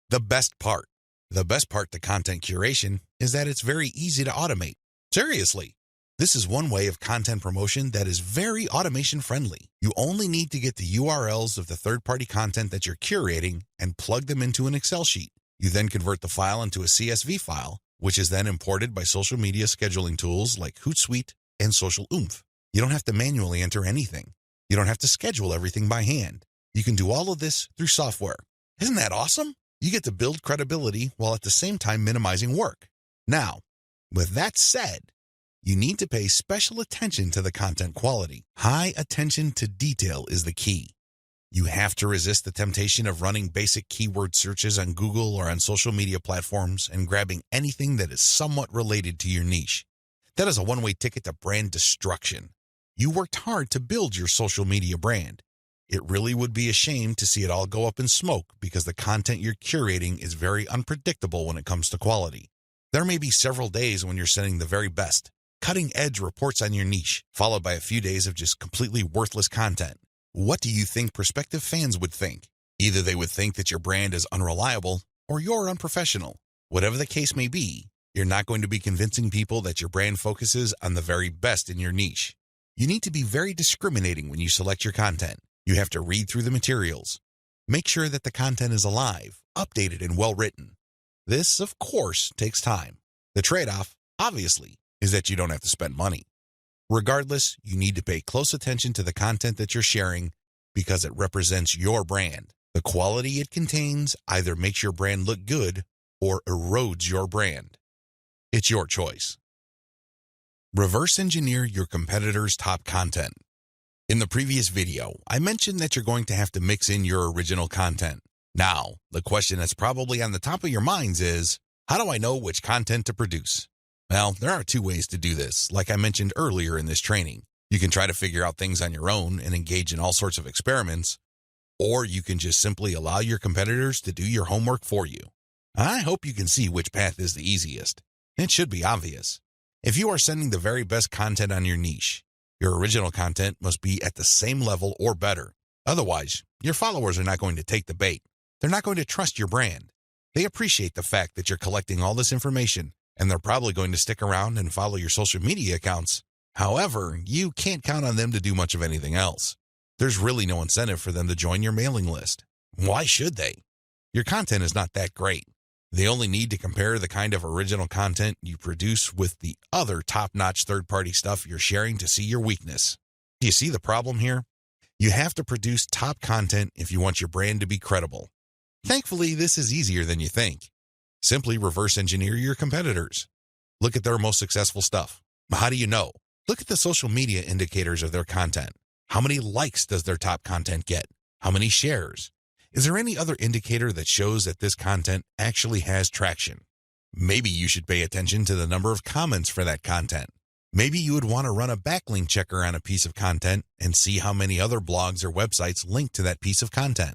The best part to content curation is that it's very easy to automate. Seriously. This is one way of content promotion that is very automation friendly. You only need to get the URLs of the third-party content that you're curating and plug them into an Excel sheet. You then convert the file into a CSV file, which is then imported by social media scheduling tools like Hootsuite and Social Oomph. You don't have to manually enter anything. You don't have to schedule everything by hand. You can do all of this through software. Isn't that awesome? You get to build credibility while at the same time minimizing work. Now, with that said, you need to pay special attention to the content quality. High attention to detail is the key. You have to resist the temptation of running basic keyword searches on Google or on social media platforms and grabbing anything that is somewhat related to your niche. That is a one-way ticket to brand destruction. You worked hard to build your social media brand. It really would be a shame to see it all go up in smoke because the content you're curating is very unpredictable when it comes to quality. There may be several days when you're sending the very best, cutting-edge reports on your niche, followed by a few days of just completely worthless content. What do you think prospective fans would think? Either they would think that your brand is unreliable or you're unprofessional. Whatever the case may be, you're not going to be convincing people that your brand focuses on the very best in your niche. You need to be very discriminating when you select your content. You have to read through the materials. Make sure that the content is alive, updated, and well-written. This, of course, takes time. The trade-off, obviously, is that you don't have to spend money. Regardless, you need to pay close attention to the content that you're sharing because it represents your brand. The quality it contains either makes your brand look good or erodes your brand. It's your choice. Reverse engineer your competitors' top content. In the previous video, I mentioned that you're going to have to mix in your original content. Now, the question that's probably on the top of your minds is, how do I know which content to produce? Well, there are two ways to do this, like I mentioned earlier in this training. You can try to figure out things on your own and engage in all sorts of experiments, or you can just simply allow your competitors to do your homework for you. I hope you can see which path is the easiest. It should be obvious. If you are sending the very best content on your niche, your original content must be at the same level or better. Otherwise, your followers are not going to take the bait. They're not going to trust your brand. They appreciate the fact that you're collecting all this information, and they're probably going to stick around and follow your social media accounts. However, you can't count on them to do much of anything else. There's really no incentive for them to join your mailing list. Why should they? Your content is not that great. They only need to compare the kind of original content you produce with the other top-notch third-party stuff you're sharing to see your weakness. Do you see the problem here? You have to produce top content if you want your brand to be credible. Thankfully, this is easier than you think. Simply reverse engineer your competitors. Look at their most successful stuff. How do you know? Look at the social media indicators of their content. How many likes does their top content get? How many shares? Is there any other indicator that shows that this content actually has traction? Maybe you should pay attention to the number of comments for that content. Maybe you would want to run a backlink checker on a piece of content and see how many other blogs or websites link to that piece of content.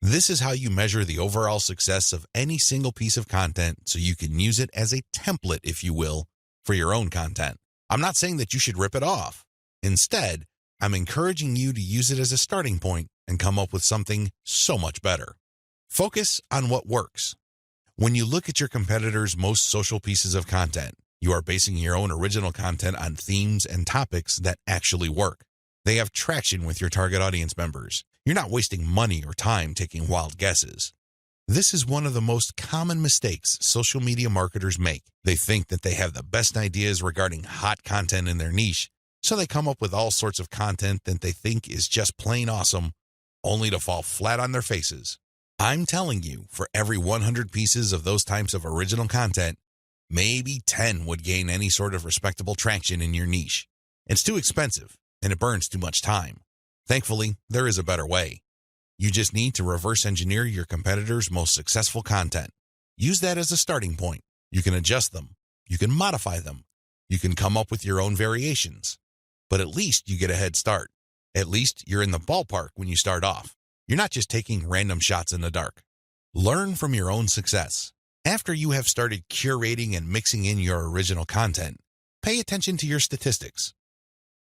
This is how you measure the overall success of any single piece of content so you can use it as a template, if you will, for your own content. I'm not saying that you should rip it off. Instead, I'm encouraging you to use it as a starting point and come up with something so much better. Focus on what works. When you look at your competitors' most social pieces of content, you are basing your own original content on themes and topics that actually work. They have traction with your target audience members. You're not wasting money or time taking wild guesses. This is one of the most common mistakes social media marketers make. They think that they have the best ideas regarding hot content in their niche, so they come up with all sorts of content that they think is just plain awesome, only to fall flat on their faces. I'm telling you, for every 100 pieces of those types of original content, maybe 10 would gain any sort of respectable traction in your niche. It's too expensive, and it burns too much time. Thankfully, there is a better way. You just need to reverse engineer your competitors' most successful content. Use that as a starting point. You can adjust them. You can modify them. You can come up with your own variations. But at least you get a head start. At least you're in the ballpark when you start off. You're not just taking random shots in the dark. Learn from your own success. After you have started curating and mixing in your original content, pay attention to your statistics.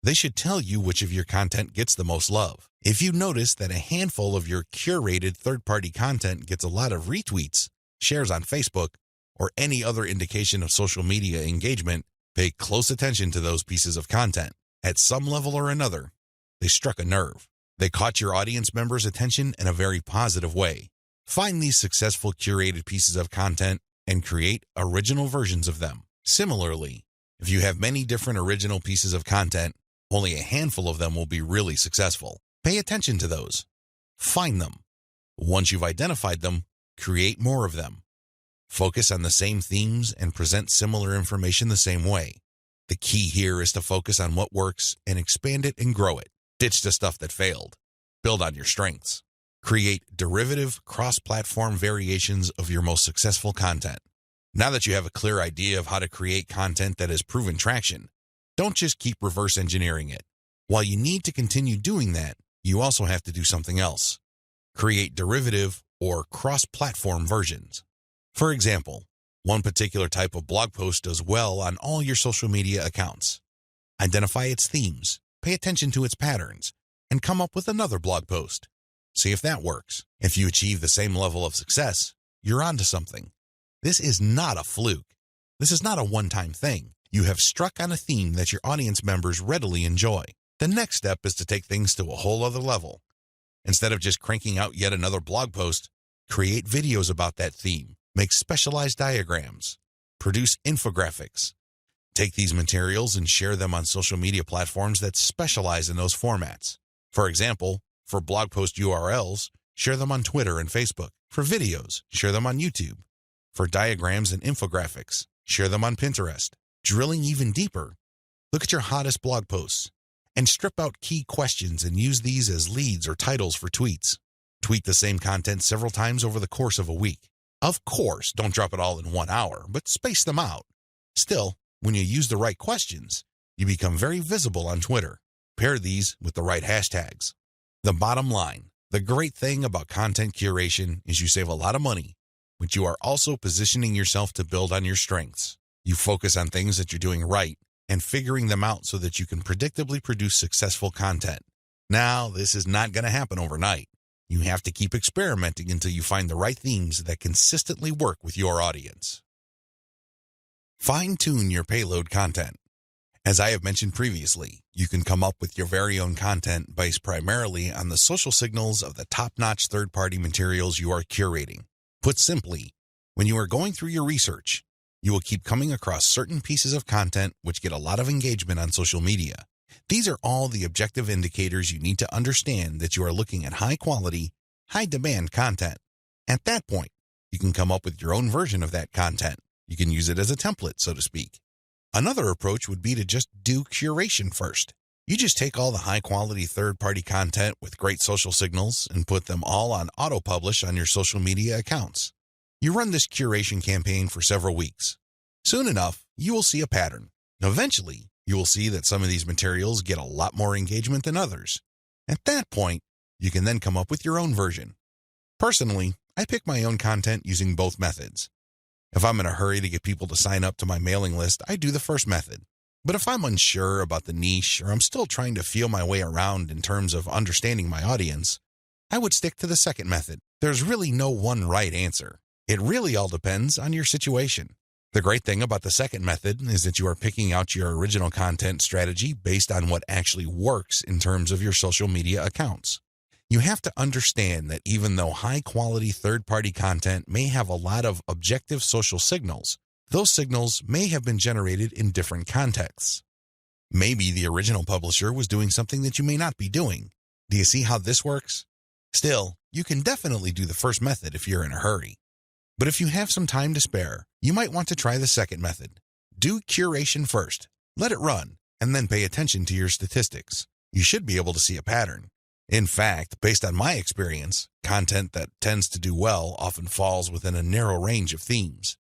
They should tell you which of your content gets the most love. If you notice that a handful of your curated third-party content gets a lot of retweets, shares on Facebook, or any other indication of social media engagement, pay close attention to those pieces of content. At some level or another, they struck a nerve. They caught your audience members' attention in a very positive way. Find these successful curated pieces of content and create original versions of them. Similarly, if you have many different original pieces of content, only a handful of them will be really successful. Pay attention to those. Find them. Once you've identified them, create more of them. Focus on the same themes and present similar information the same way. The key here is to focus on what works and expand it and grow it. Ditch the stuff that failed. Build on your strengths. Create derivative, cross-platform variations of your most successful content. Now that you have a clear idea of how to create content that has proven traction, don't just keep reverse engineering it. While you need to continue doing that, you also have to do something else. Create derivative or cross-platform versions. For example, one particular type of blog post does well on all your social media accounts. Identify its themes, pay attention to its patterns, and come up with another blog post. See if that works. If you achieve the same level of success, you're onto something. This is not a fluke. This is not a one-time thing. You have struck on a theme that your audience members readily enjoy. The next step is to take things to a whole other level. Instead of just cranking out yet another blog post, create videos about that theme, make specialized diagrams, produce infographics. Take these materials and share them on social media platforms that specialize in those formats. For example, for blog post URLs, share them on Twitter and Facebook. For videos, share them on YouTube. For diagrams and infographics, share them on Pinterest. Drilling even deeper, look at your hottest blog posts and strip out key questions and use these as leads or titles for tweets. Tweet the same content several times over the course of a week. Of course, don't drop it all in 1 hour, but space them out. Still, when you use the right questions, you become very visible on Twitter. Pair these with the right hashtags. The bottom line, the great thing about content curation is you save a lot of money, but you are also positioning yourself to build on your strengths. You focus on things that you're doing right and figuring them out so that you can predictably produce successful content. Now, this is not going to happen overnight. You have to keep experimenting until you find the right themes that consistently work with your audience. Fine-tune your payload content. As I have mentioned previously, you can come up with your very own content based primarily on the social signals of the top-notch third-party materials you are curating. Put simply, when you are going through your research, you will keep coming across certain pieces of content which get a lot of engagement on social media. These are all the objective indicators you need to understand that you are looking at high-quality, high-demand content. At that point, you can come up with your own version of that content. You can use it as a template, so to speak. Another approach would be to just do curation first. You just take all the high-quality third-party content with great social signals and put them all on auto-publish on your social media accounts. You run this curation campaign for several weeks. Soon enough, you will see a pattern. Eventually, you will see that some of these materials get a lot more engagement than others. At that point, you can then come up with your own version. Personally, I pick my own content using both methods. If I'm in a hurry to get people to sign up to my mailing list, I do the first method. But if I'm unsure about the niche or I'm still trying to feel my way around in terms of understanding my audience, I would stick to the second method. There's really no one right answer. It really all depends on your situation. The great thing about the second method is that you are picking out your original content strategy based on what actually works in terms of your social media accounts. You have to understand that even though high-quality third-party content may have a lot of objective social signals, those signals may have been generated in different contexts. Maybe the original publisher was doing something that you may not be doing. Do you see how this works? Still, you can definitely do the first method if you're in a hurry. But if you have some time to spare, you might want to try the second method. Do curation first, let it run, and then pay attention to your statistics. You should be able to see a pattern. In fact, based on my experience, content that tends to do well often falls within a narrow range of themes.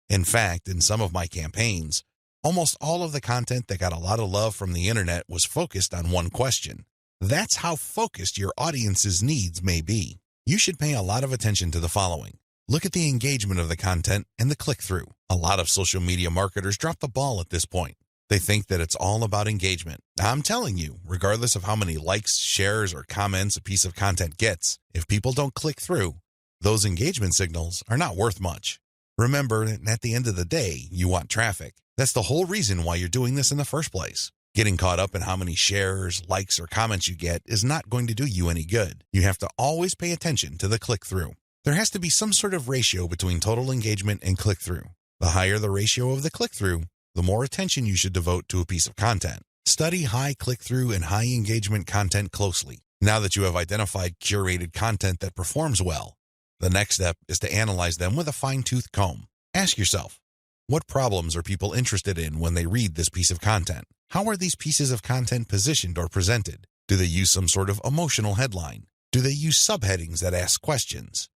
In fact, in some of my campaigns, almost all of the content that got a lot of love from the internet was focused on one question. That's how focused your audience's needs may be. You should pay a lot of attention to the following. Look at the engagement of the content and the click-through. A lot of social media marketers drop the ball at this point. They think that it's all about engagement. I'm telling you, regardless of how many likes, shares, or comments a piece of content gets, if people don't click through, those engagement signals are not worth much. Remember, at the end of the day, you want traffic. That's the whole reason why you're doing this in the first place. Getting caught up in how many shares, likes, or comments you get is not going to do you any good. You have to always pay attention to the click-through. There has to be some sort of ratio between total engagement and click-through. The higher the ratio of the click-through, the more attention you should devote to a piece of content. Study high click-through and high engagement content closely. Now that you have identified curated content that performs well, the next step is to analyze them with a fine-tooth comb. Ask yourself, what problems are people interested in when they read this piece of content? How are these pieces of content positioned or presented? Do they use some sort of emotional headline? Do they use subheadings that ask questions?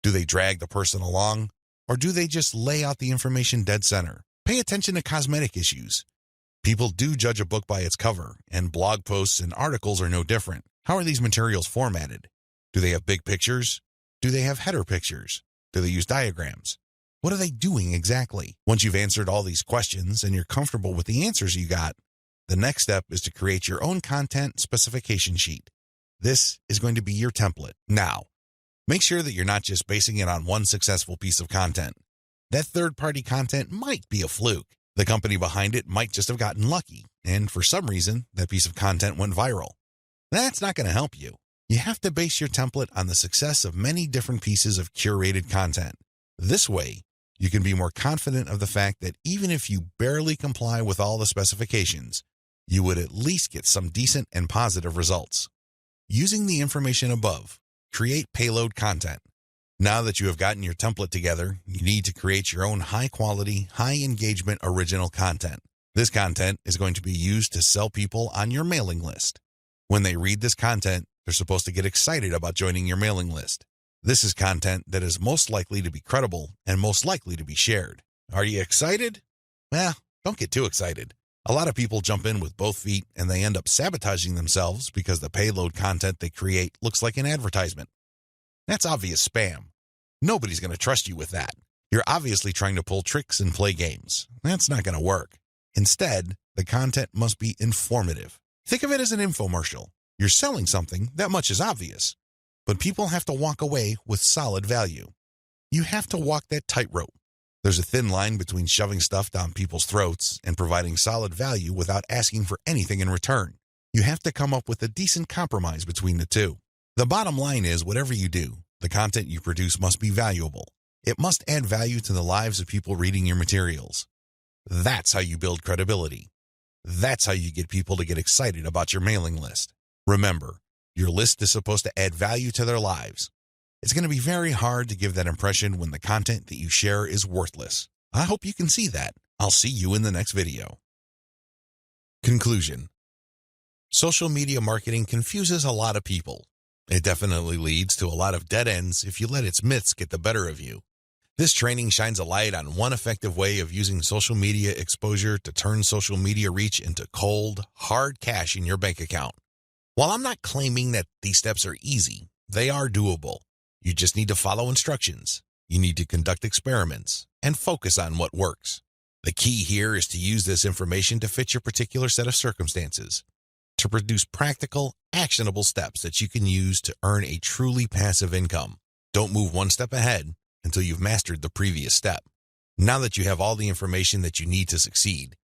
Do they drag the person along? Or do they just lay out the information dead center? Pay attention to cosmetic issues. People do judge a book by its cover, and blog posts and articles are no different. How are these materials formatted? Do they have big pictures? Do they have header pictures? Do they use diagrams? What are they doing exactly? Once you've answered all these questions and you're comfortable with the answers you got, the next step is to create your own content specification sheet. This is going to be your template. Now, make sure that you're not just basing it on one successful piece of content. That third-party content might be a fluke. The company behind it might just have gotten lucky, and for some reason, that piece of content went viral. That's not going to help you. You have to base your template on the success of many different pieces of curated content. This way, you can be more confident of the fact that even if you barely comply with all the specifications, you would at least get some decent and positive results. Using the information above, Create payload content. Now that you have gotten your template together, you need to create your own high-quality, high-engagement original content. This content is going to be used to sell people on your mailing list. When they read this content, they're supposed to get excited about joining your mailing list. This is content that is most likely to be credible and most likely to be shared. Are you excited? Well, don't get too excited. A lot of people jump in with both feet and they end up sabotaging themselves because the payload content they create looks like an advertisement. That's obvious spam. Nobody's going to trust you with that. You're obviously trying to pull tricks and play games. That's not going to work. Instead, the content must be informative. Think of it as an infomercial. You're selling something, that much is obvious. But people have to walk away with solid value. You have to walk that tightrope. There's a thin line between shoving stuff down people's throats and providing solid value without asking for anything in return. You have to come up with a decent compromise between the two. The bottom line is, whatever you do, the content you produce must be valuable. It must add value to the lives of people reading your materials. That's how you build credibility. That's how you get people to get excited about your mailing list. Remember, your list is supposed to add value to their lives. It's going to be very hard to give that impression when the content that you share is worthless. I hope you can see that. I'll see you in the next video. Conclusion. Social media marketing confuses a lot of people. It definitely leads to a lot of dead ends if you let its myths get the better of you. This training shines a light on one effective way of using social media exposure to turn social media reach into cold, hard cash in your bank account. While I'm not claiming that these steps are easy, they are doable. You just need to follow instructions. You need to conduct experiments and focus on what works. The key here is to use this information to fit your particular set of circumstances, to produce practical, actionable steps that you can use to earn a truly passive income. Don't move one step ahead until you've mastered the previous step. Now that you have all the information that you need to succeed,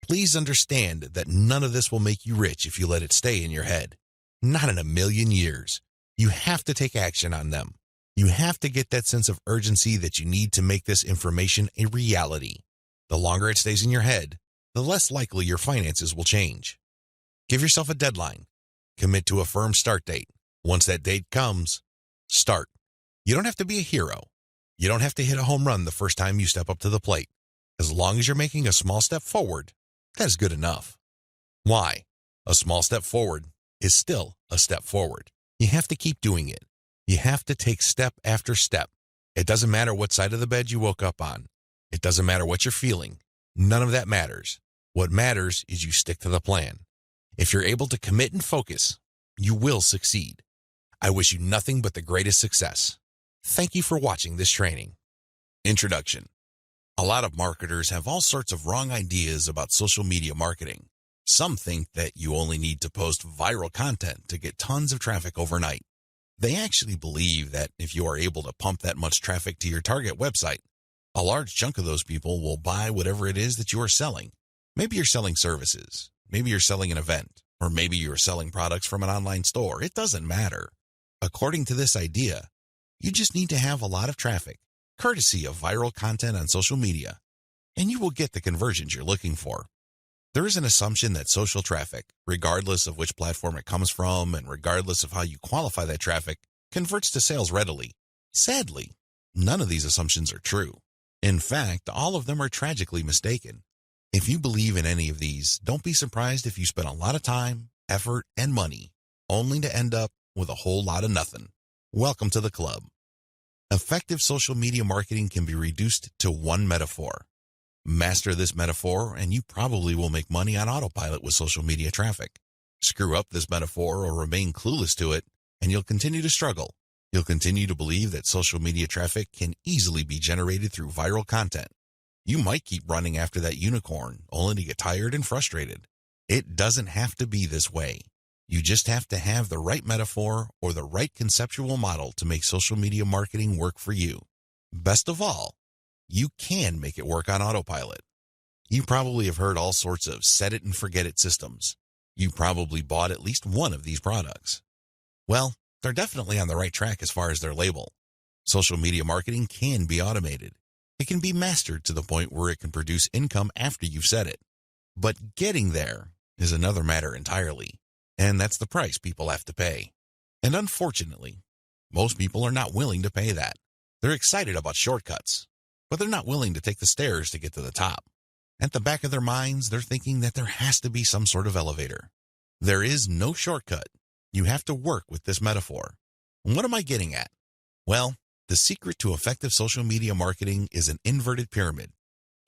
please understand that none of this will make you rich if you let it stay in your head. Not in a million years. You have to take action on them. You have to get that sense of urgency that you need to make this information a reality. The longer it stays in your head, the less likely your finances will change. Give yourself a deadline. Commit to a firm start date. Once that date comes, start. You don't have to be a hero. You don't have to hit a home run the first time you step up to the plate. As long as you're making a small step forward, that is good enough. Why? A small step forward is still a step forward. You have to keep doing it. You have to take step after step. It doesn't matter what side of the bed you woke up on. It doesn't matter what you're feeling. None of that matters. What matters is you stick to the plan. If you're able to commit and focus, you will succeed. I wish you nothing but the greatest success. Thank you for watching this training. Introduction. A lot of marketers have all sorts of wrong ideas about social media marketing. Some think that you only need to post viral content to get tons of traffic overnight. They actually believe that if you are able to pump that much traffic to your target website, a large chunk of those people will buy whatever it is that you are selling. Maybe you're selling services, maybe you're selling an event, or maybe you're selling products from an online store. It doesn't matter. According to this idea, you just need to have a lot of traffic, courtesy of viral content on social media, and you will get the conversions you're looking for. There is an assumption that social traffic, regardless of which platform it comes from and regardless of how you qualify that traffic, converts to sales readily. Sadly, none of these assumptions are true. In fact, all of them are tragically mistaken. If you believe in any of these, don't be surprised if you spend a lot of time, effort, and money, only to end up with a whole lot of nothing. Welcome to the club. Effective social media marketing can be reduced to one metaphor. Master this metaphor, and you probably will make money on autopilot with social media traffic. Screw up this metaphor or remain clueless to it, and you'll continue to struggle. You'll continue to believe that social media traffic can easily be generated through viral content. You might keep running after that unicorn, only to get tired and frustrated. It doesn't have to be this way. You just have to have the right metaphor or the right conceptual model to make social media marketing work for you. Best of all, you can make it work on autopilot. You probably have heard all sorts of set it and forget it systems. You probably bought at least one of these products. Well, they're definitely on the right track as far as their label. Social media marketing can be automated. It can be mastered to the point where it can produce income after you've set it. But getting there is another matter entirely, and that's the price people have to pay. And unfortunately, Most people are not willing to pay that. They're excited about shortcuts, but they're not willing to take the stairs to get to the top. At the back of their minds, they're thinking that there has to be some sort of elevator. There is no shortcut. You have to work with this metaphor. And what am I getting at? Well, the secret to effective social media marketing is an inverted pyramid.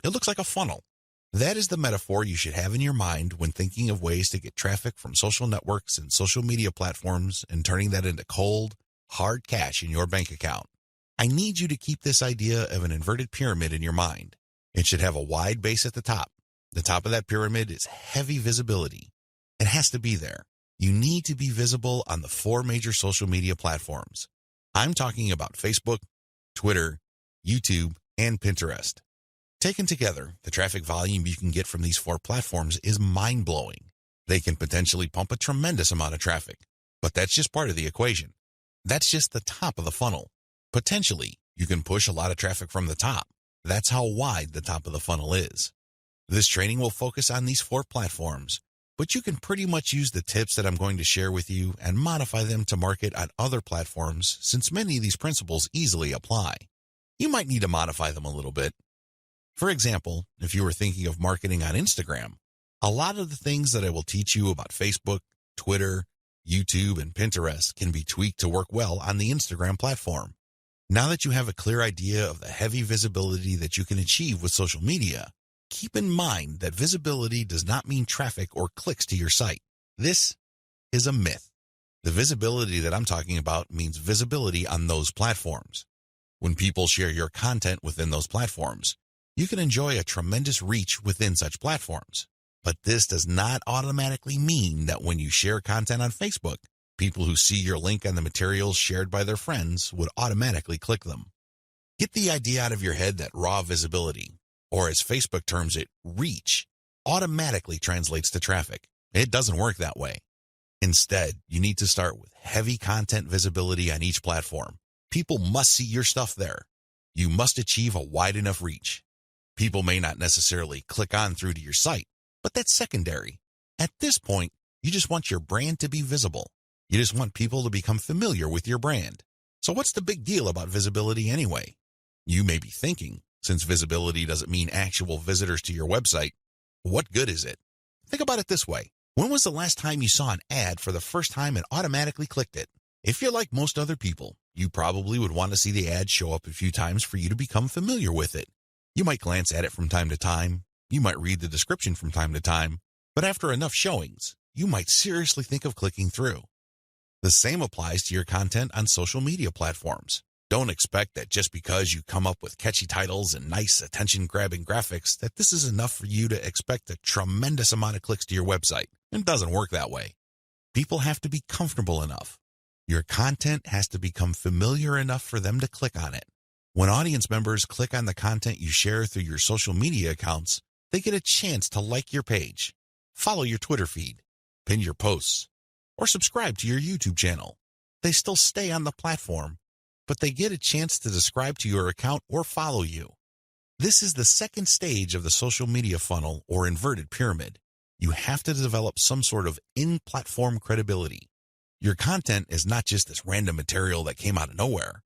It looks like a funnel. That is the metaphor you should have in your mind when thinking of ways to get traffic from social networks and social media platforms and turning that into cold, hard cash in your bank account. I need you to keep this idea of an inverted pyramid in your mind. It should have a wide base at the top. The top of that pyramid is heavy visibility. It has to be there. You need to be visible on the 4 major social media platforms. I'm talking about Facebook, Twitter, YouTube, and Pinterest. Taken together, the traffic volume you can get from these 4 platforms is mind-blowing. They can potentially pump a tremendous amount of traffic, but that's just part of the equation. That's just the top of the funnel. Potentially, you can push a lot of traffic from the top. That's how wide the top of the funnel is. This training will focus on these 4 platforms, but you can pretty much use the tips that I'm going to share with you and modify them to market on other platforms since many of these principles easily apply. You might need to modify them a little bit. For example, if you were thinking of marketing on Instagram, a lot of the things that I will teach you about Facebook, Twitter, YouTube, and Pinterest can be tweaked to work well on the Instagram platform. Now that you have a clear idea of the heavy visibility that you can achieve with social media, keep in mind that visibility does not mean traffic or clicks to your site. This is a myth. The visibility that I'm talking about means visibility on those platforms. When people share your content within those platforms, you can enjoy a tremendous reach within such platforms. But this does not automatically mean that when you share content on Facebook, people who see your link on the materials shared by their friends would automatically click them. Get the idea out of your head that raw visibility, or as Facebook terms it, reach, automatically translates to traffic. It doesn't work that way. Instead, you need to start with heavy content visibility on each platform. People must see your stuff there. You must achieve a wide enough reach. People may not necessarily click on through to your site, but that's secondary. At this point, you just want your brand to be visible. You just want people to become familiar with your brand. So what's the big deal about visibility anyway? You may be thinking, since visibility doesn't mean actual visitors to your website, what good is it? Think about it this way. When was the last time you saw an ad for the first time and automatically clicked it? If you're like most other people, you probably would want to see the ad show up a few times for you to become familiar with it. You might glance at it from time to time. You might read the description from time to time. But after enough showings, you might seriously think of clicking through. The same applies to your content on social media platforms. Don't expect that just because you come up with catchy titles and nice attention-grabbing graphics that this is enough for you to expect a tremendous amount of clicks to your website. It doesn't work that way. People have to be comfortable enough. Your content has to become familiar enough for them to click on it. When audience members click on the content you share through your social media accounts, they get a chance to like your page, follow your Twitter feed, pin your posts, or subscribe to your YouTube channel. They still stay on the platform, but they get a chance to subscribe to your account or follow you. This is the second stage of the social media funnel or inverted pyramid. You have to develop some sort of in-platform credibility. Your content is not just this random material that came out of nowhere.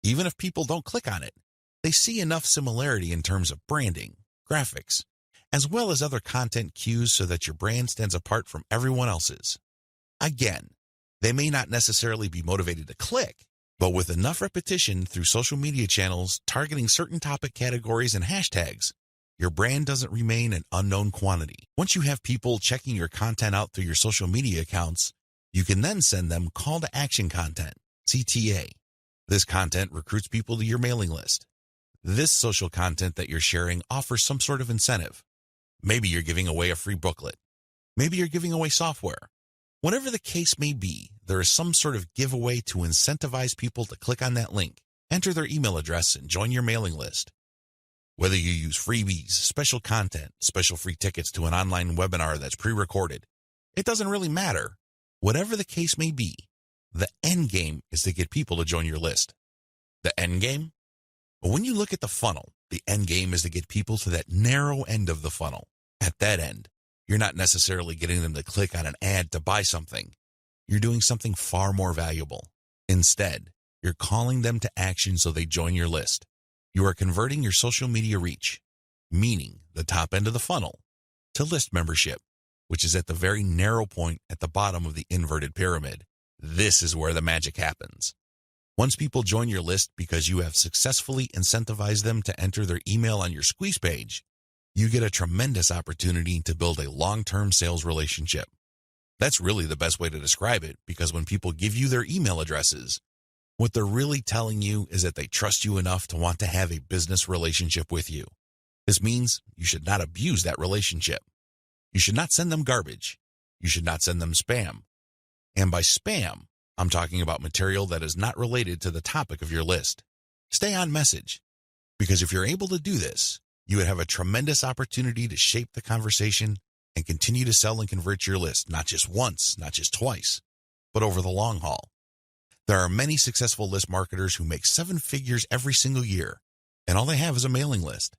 Even if people don't click on it, they see enough similarity in terms of branding, graphics, as well as other content cues so that your brand stands apart from everyone else's. Again, they may not necessarily be motivated to click, but with enough repetition through social media channels targeting certain topic categories and hashtags, your brand doesn't remain an unknown quantity. Once you have people checking your content out through your social media accounts, you can then send them call to action content, CTA. This content recruits people to your mailing list. This social content that you're sharing offers some sort of incentive. Maybe you're giving away a free booklet. Maybe you're giving away software. Whatever the case may be, there is some sort of giveaway to incentivize people to click on that link, enter their email address, and join your mailing list. Whether you use freebies, special content, special free tickets to an online webinar that's pre-recorded, it doesn't really matter. Whatever the case may be, the end game is to get people to join your list. The end game? Well, when you look at the funnel, the end game is to get people to that narrow end of the funnel. At that end, you're not necessarily getting them to click on an ad to buy something. You're doing something far more valuable. Instead, You're calling them to action so they join your list. You are converting your social media reach, meaning the top end of the funnel, to list membership, which is at the very narrow point at the bottom of the inverted pyramid. This is where the magic happens. Once people join your list because you have successfully incentivized them to enter their email on your squeeze page, you get a tremendous opportunity to build a long-term sales relationship. That's really the best way to describe it, because when people give you their email addresses, what they're really telling you is that they trust you enough to want to have a business relationship with you. This means you should not abuse that relationship. You should not send them garbage. You should not send them spam. And by spam, I'm talking about material that is not related to the topic of your list. Stay on message, because if you're able to do this, you would have a tremendous opportunity to shape the conversation and continue to sell and convert your list, not just once, not just twice, but over the long haul. There are many successful list marketers who make 7 figures every single year, and all they have is a mailing list.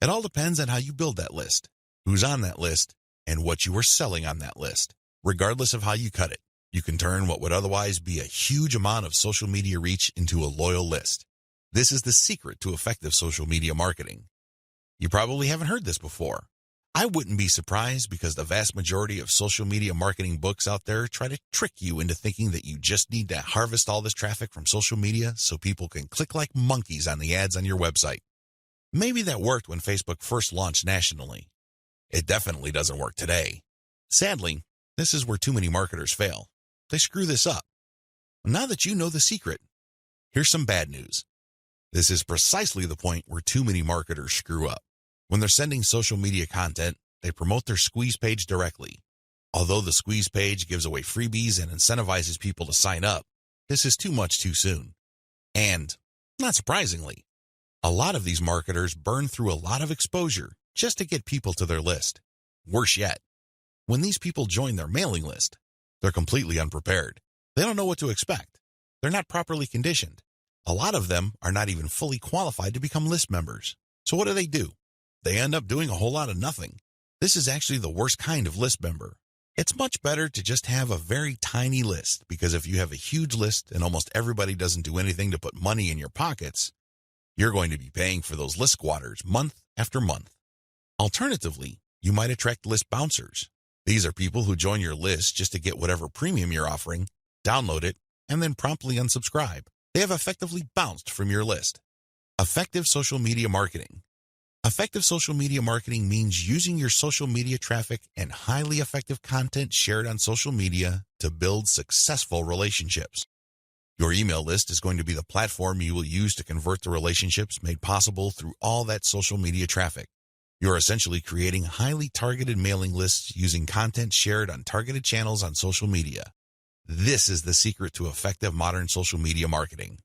It all depends on how you build that list, who's on that list, and what you are selling on that list. Regardless of how you cut it, you can turn what would otherwise be a huge amount of social media reach into a loyal list. This is the secret to effective social media marketing. You probably haven't heard this before. I wouldn't be surprised, because the vast majority of social media marketing books out there try to trick you into thinking that you just need to harvest all this traffic from social media so people can click like monkeys on the ads on your website. Maybe that worked when Facebook first launched nationally. It definitely doesn't work today. Sadly, this is where too many marketers fail. They screw this up. Now that you know the secret, here's some bad news. This is precisely the point where too many marketers screw up. When they're sending social media content, they promote their squeeze page directly. Although the squeeze page gives away freebies and incentivizes people to sign up, this is too much too soon. And, not surprisingly, a lot of these marketers burn through a lot of exposure just to get people to their list. Worse yet, when these people join their mailing list, they're completely unprepared. They don't know what to expect. They're not properly conditioned. A lot of them are not even fully qualified to become list members. So what do? They end up doing a whole lot of nothing. This is actually the worst kind of list member. It's much better to just have a very tiny list, because if you have a huge list and almost everybody doesn't do anything to put money in your pockets, you're going to be paying for those list squatters month after month. Alternatively, you might attract list bouncers. These are people who join your list just to get whatever premium you're offering, download it, and then promptly unsubscribe. They have effectively bounced from your list. Effective social media marketing. Effective social media marketing means using your social media traffic and highly effective content shared on social media to build successful relationships. Your email list is going to be the platform you will use to convert the relationships made possible through all that social media traffic. You're essentially creating highly targeted mailing lists using content shared on targeted channels on social media. This is the secret to effective modern social media marketing.